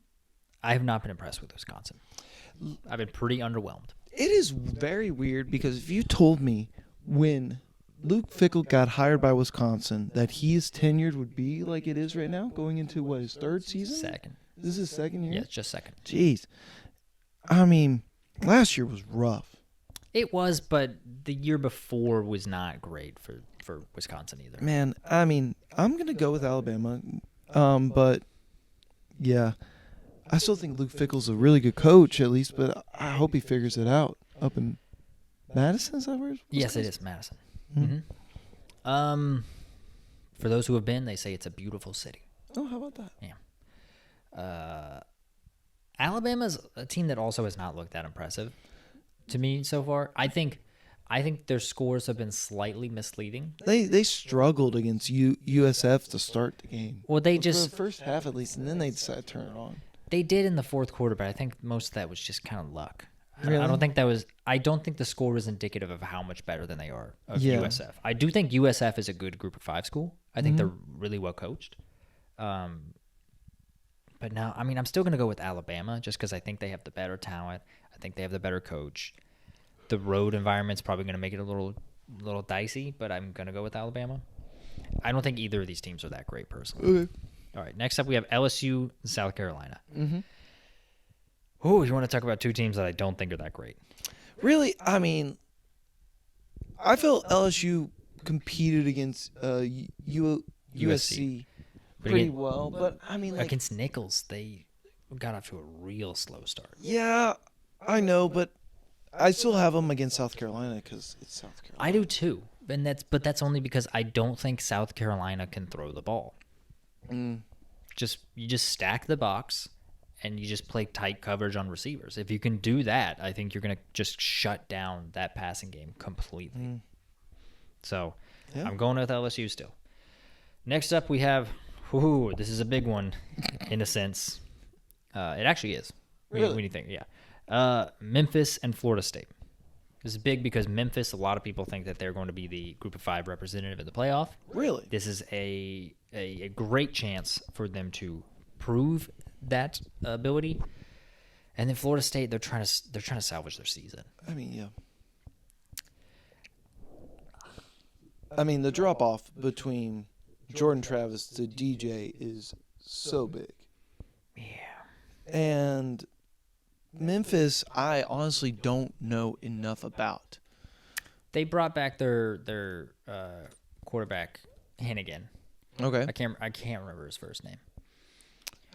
I have not been impressed with Wisconsin. I've been pretty underwhelmed. It is very weird because if you told me when Luke Fickell got hired by Wisconsin that his tenured would be like it is right now, going into his 3rd season? Second. This is his 2nd year? Yeah, it's just second. Jeez. I mean, last year was rough. It was, but the year before was not great for Wisconsin either. Man, I mean, I'm going to go with Alabama. But, yeah, I still think Luke Fickell's a really good coach, at least, but I hope he figures it out up in Madison. Is that where it's Yes, it is Madison. Mm-hmm. For those who have been, they say it's a beautiful city. Oh, how about that? Yeah. Alabama's a team that also has not looked that impressive to me so far. I think their scores have been slightly misleading. They struggled against USF to start the game. Well, they for just the first half at least, and then they decided to turn it on. they did in the fourth quarter, but I think most of that was just kind of luck. Really? I don't think the score was indicative of how much better than they are of Yeah. USF. I do think USF is a good Group of 5 school. I think they're really well coached. But now, I mean, I'm still going to go with Alabama just because I think they have the better talent. I think they have the better coach. The road environment's probably going to make it a little dicey, but I'm going to go with Alabama. I don't think either of these teams are that great, personally. Okay. All right, next up we have LSU and South Carolina. Mm-hmm. Oh, you want to talk about two teams that I don't think are that great? Really, I mean, I felt LSU competed against USC pretty well, but I mean, like, against Nichols, they got off to a real slow start. yeah, I know, but I still have them against South Carolina because it's South Carolina. I do too, and that's only because I don't think South Carolina can throw the ball. You just stack the box, and you just play tight coverage on receivers. If you can do that, I think you're gonna just shut down that passing game completely. So, Yeah. I'm going with LSU still. Next up, we have. This is a big one, in a sense. It actually is. Really? When you think, yeah. Memphis and Florida State. This is big because Memphis, a lot of people think that they're going to be the Group of 5 representative in the playoff. Really? This is a great chance for them to prove that ability. And then Florida State, they're trying to salvage their season. I mean, yeah. I mean, the drop off between Jordan Travis to DJ is so big. Yeah. And Memphis, I honestly don't know enough about. They brought back their quarterback Hannigan. Okay. I can't remember his first name.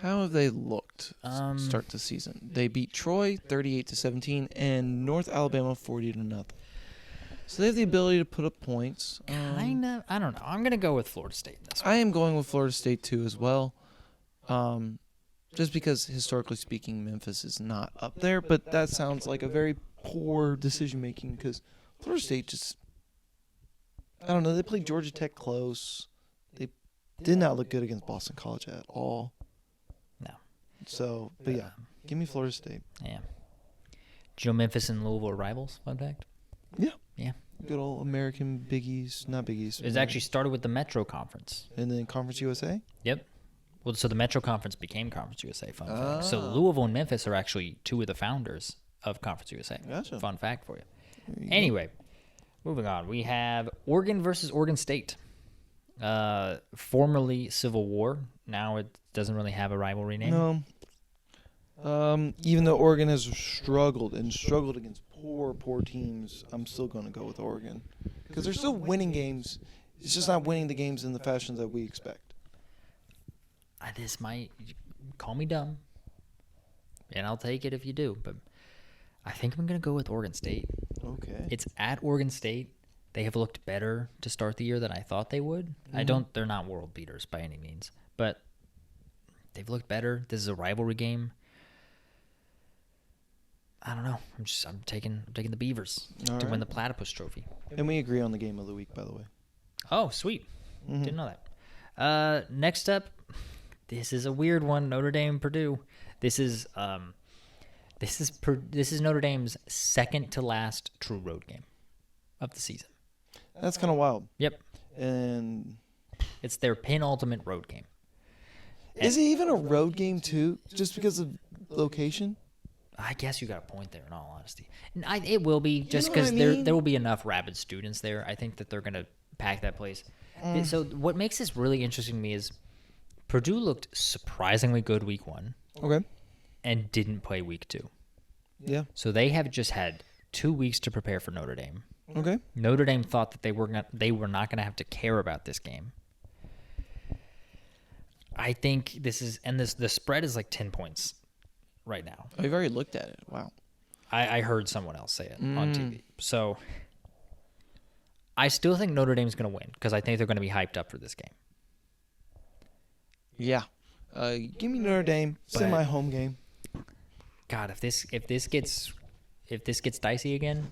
How have they looked start the season? They beat Troy 38-17 and North Alabama 40-0. So they have the ability to put up points. Kind of. I don't know. I'm gonna go with Florida State in this one. I am going with Florida State too as well. Just because historically speaking, Memphis is not up there, but that sounds like a very poor decision making because Florida State just, I don't know. They played Georgia Tech close. They did not look good against Boston College at all. No. So, but yeah, give me Florida State. Yeah. Do you know Memphis and Louisville are rivals? Fun fact. Yeah. Yeah. Good old American Big East, not Big East. It actually started with the Metro Conference. And then Conference USA? Yep. Well, so the Metro Conference became Conference USA. Fun fact. So Louisville and Memphis are actually two of the founders of Conference USA. Gotcha. Fun fact for you. Anyway, moving on. We have Oregon versus Oregon State. Formerly Civil War. Now it doesn't really have a rivalry name. No. Even though Oregon has struggled against poor teams, I'm still going to go with Oregon because they're still winning games. It's just not winning the games in the fashion that we expect. This might call me dumb, and I'll take it if you do, but I think I'm going to go with Oregon State. Okay. It's at Oregon State. They have looked better to start the year than I thought they would. They're not world beaters by any means, but they've looked better. This is a rivalry game. I don't know. I'm taking the Beavers to win the Platypus Trophy. And we agree on the game of the week, by the way. Oh, sweet. Didn't know that. Next up, this is a weird one. Notre Dame, Purdue. This is Notre Dame's second to last true road game of the season. That's kind of wild. Yep. And It's their penultimate road game. is it even a road game too? Just because of location? I guess you got a point there, in all honesty. And it will be, just know what because I mean? there will be enough rabid students there. I think that they're going to pack that place. So what makes this really interesting to me is Purdue looked surprisingly good week 1 Okay. and didn't play week 2. Yeah. So they have just had 2 weeks to prepare for Notre Dame. Okay. Notre Dame thought that they were not going to have to care about this game. I think the spread is like 10 points right now. I've already looked at it. Wow. I heard someone else say it on TV. So I still think Notre Dame's going to win because I think they're going to be hyped up for this game. Yeah. Give me Notre Dame. Semi home game. God, if this gets dicey again,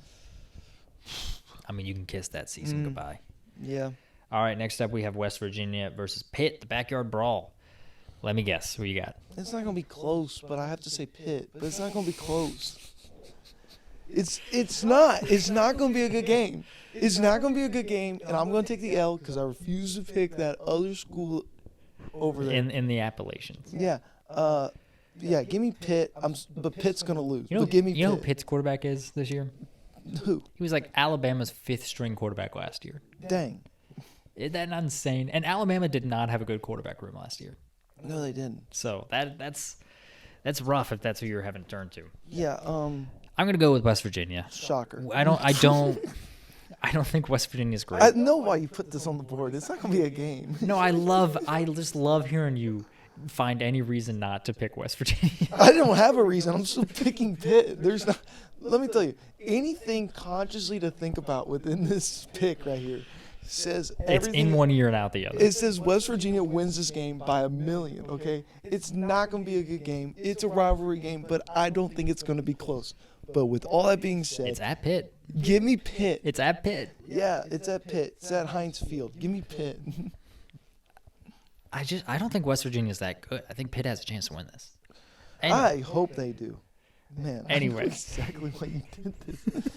I mean, you can kiss that season goodbye. Yeah. All right, next up we have West Virginia versus Pitt, the backyard brawl. Let me guess, who you got? It's not gonna be close, but I have to say Pitt. But it's not gonna be close. It's not. It's not gonna be a good game. It's not gonna be a good game, and I'm gonna take the L because I refuse to pick that other school over there. In the Appalachians. Yeah. Yeah. Give me Pitt. But Pitt's gonna lose. You know, but give me you know who Pitt. Pitt's quarterback is this year? Who? He was like Alabama's 5th string quarterback last year. Dang. Isn't that insane? And Alabama did not have a good quarterback room last year. No, they didn't. So that's rough if that's who you're having to turn to. Yeah. I'm gonna go with West Virginia. Shocker. I don't think West Virginia's great. I know why you put this on the board. It's not gonna be a game. No, I just love hearing you find any reason not to pick West Virginia. I don't have a reason. I'm still picking Pitt. There's not. Let me tell you, anything consciously to think about within this pick right here says It's everything. in one ear and out the other. It says West Virginia wins this game by 1,000,000. Okay, it's not going to be a good game. It's a rivalry game, but I don't think it's going to be close. But with all that being said, It's at Pitt. give me Pitt. It's at Pitt. Yeah, it's at Pitt. It's at Heinz Field. Give me Pitt. I don't think West Virginia's that good. I think Pitt has a chance to win this. Anyway, I hope they do. Man, Anyway. I know exactly why you did this.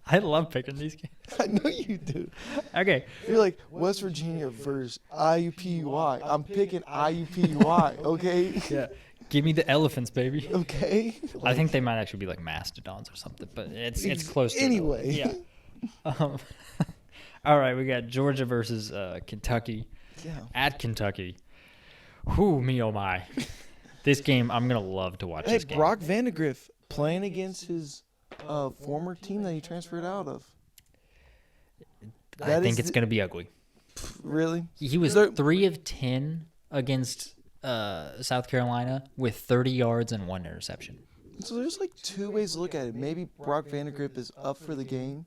I love picking these games. I know you do. Okay. You're like West Virginia versus IUPUI. I'm picking IUPUI. Okay. Yeah. Give me the elephants, baby. Okay. I think they might actually be like mastodons or something, but it's close to it. Anyway. Yeah. All right, we got Georgia versus Kentucky. Yeah. At Kentucky. Whoo, me oh my. This game, I'm going to love to watch Hey, this game. Brock Vandegrift playing against his former team that he transferred out of. I think it's going to be ugly. Really? He was There- 3 of 10 against South Carolina with 30 yards and 1 interception. So there's like two ways to look at it. Maybe Brock Vandegrift is up for the game,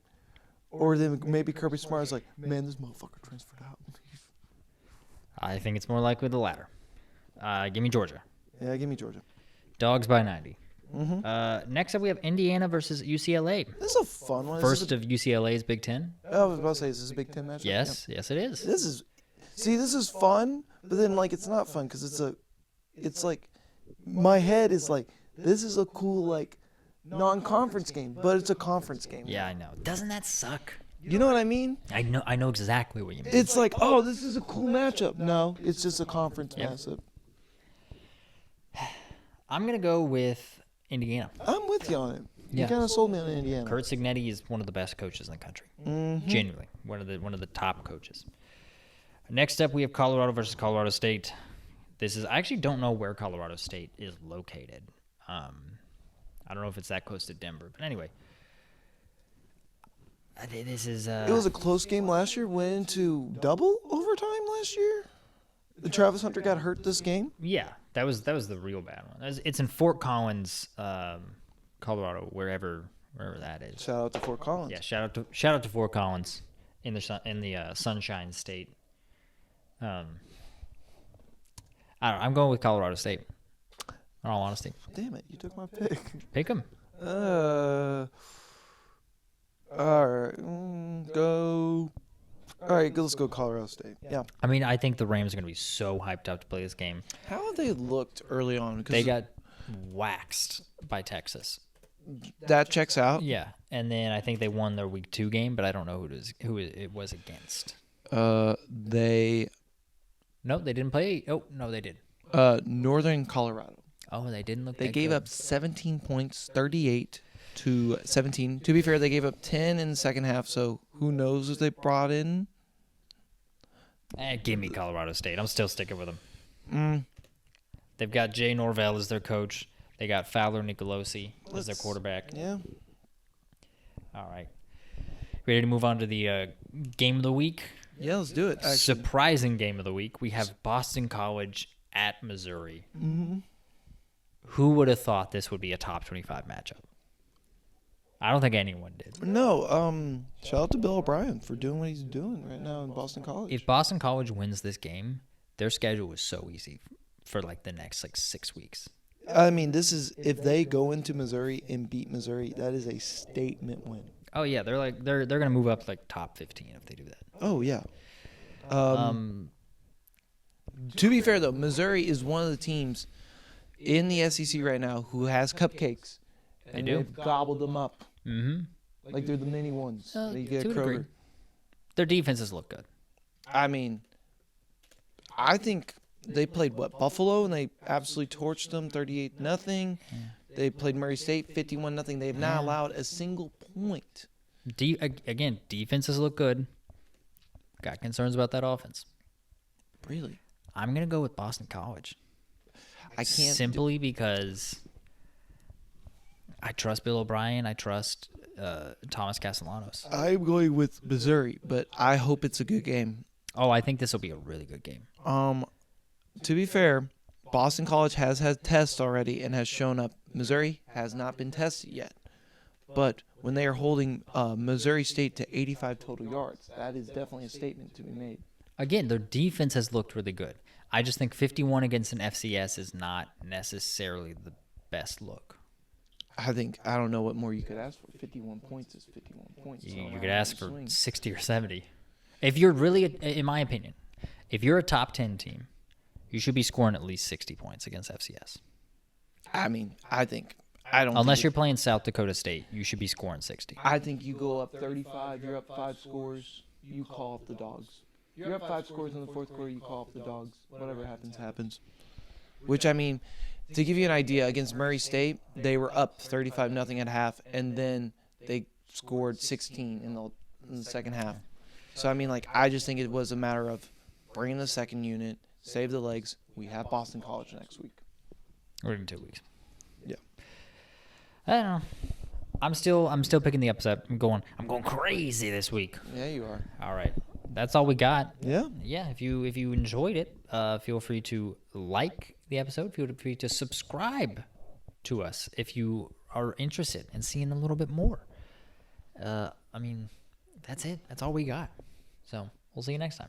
or then maybe Kirby Smart is like, man, this motherfucker transferred out. I think it's more likely the latter. Give me Georgia. Yeah, give me Georgia. Dogs by 90. Mm-hmm. Next up, we have Indiana versus UCLA. This is a fun one. First of UCLA's Big Ten. I was about to say, is this a Big Ten matchup? Yes, yes, it is. Yeah. This is fun, but then like it's not fun because it's like my head is like this is a cool like non-conference game, but it's a conference game. Yeah, I know. Doesn't that suck? You know what I mean? I know exactly what you mean. It's like, oh, this is a cool matchup. No, it's just a conference Yep. matchup. I'm gonna go with Indiana. I'm with you on it. Yeah. You kind of sold me on Indiana. Kurt Signetti is one of the best coaches in the country. Mm-hmm. Genuinely, one of the top coaches. Next up, we have Colorado versus Colorado State. I actually don't know where Colorado State is located. I don't know if it's that close to Denver, but anyway, this is. It was a close game last year. Went into double overtime last year. Travis Hunter got hurt this game. Yeah, that was the real bad one. It's in Fort Collins, Colorado, wherever that is. Shout out to Fort Collins. Yeah, shout out to Fort Collins in the Sunshine State. I don't know, I'm going with Colorado State. In all honesty, Damn it, you took my pick. pick them. All right, go. All right, let's go Colorado State. Yeah. I mean, I think the Rams are going to be so hyped up to play this game. How have they looked early on? Because They got waxed by Texas. that checks out. Yeah, and then I think they won their Week 2 game, but I don't know who it was against. They No, they didn't play. Oh, no, they did. Northern Colorado. Oh, they didn't look. They that gave good. up 17 points, 38 to 17. To be fair, they gave up 10 in the second half. So who knows if they brought in? Give me Colorado State. I'm still sticking with them. Mm, They've got Jay Norvell as their coach. They got Fowler Nicolosi as their quarterback. yeah. All right. Ready to move on to the game of the week? Yeah, let's do it. Actually. Surprising game of the week. We have Boston College at Missouri. Mm-hmm. Who would have thought this would be a top 25 matchup? I don't think anyone did. No, shout out to Bill O'Brien for doing what he's doing right now in Boston College. If Boston College wins this game, their schedule was so easy for like the next like 6 weeks. I mean, this is if they go into Missouri and beat Missouri, that is a statement win. Oh yeah, they're gonna move up like top 15 if they do that. Oh yeah. To be fair though, Missouri is one of the teams in the SEC right now who has cupcakes. They do. They've gobbled them up. Mm-hmm. Like they're the mini ones. They get to a Kroger. degree. Their defenses look good. I mean, I think they played Buffalo, and they absolutely torched them 38-0. They played Murray State 51-0. They have not allowed a single point. Again, defenses look good. Got concerns about that offense. Really? I'm gonna go with Boston College. I can't simply because I trust Bill O'Brien. I trust Thomas Castellanos. I'm going with Missouri, but I hope it's a good game. Oh, I think this will be a really good game. To be fair, Boston College has had tests already and has shown up. Missouri has not been tested yet. But when they are holding Missouri State to 85 total yards, that is definitely a statement to be made. Again, their defense has looked really good. I just think 51 against an FCS is not necessarily the best look. I don't know what more you could ask for. 51 points is 51 points. You could ask for 60 or 70. If you're really, in my opinion, if you're a top 10 team, you should be scoring at least 60 points against FCS. I mean, I don't. Unless you're playing South Dakota State, you should be scoring 60. I think you go up 35, you're up 5 scores, you call up the dogs. You're up 5 scores in the fourth quarter, you call up the dogs. Whatever happens, happens. Which, I mean, to give you an idea, against Murray State, they were up 35-0 at half, and then they scored 16 in the second half. So, I mean, like, I just think it was a matter of bringing the second unit, save the legs. We have Boston College next week. Or in 2 weeks. Yeah. I don't know. I'm still picking the upset. I'm going crazy this week. Yeah, you are. All right. That's all we got. Yeah. Yeah, if you enjoyed it, feel free to like the episode. Feel free to subscribe to us if you are interested in seeing a little bit more. I mean, that's it. That's all we got. So we'll see you next time.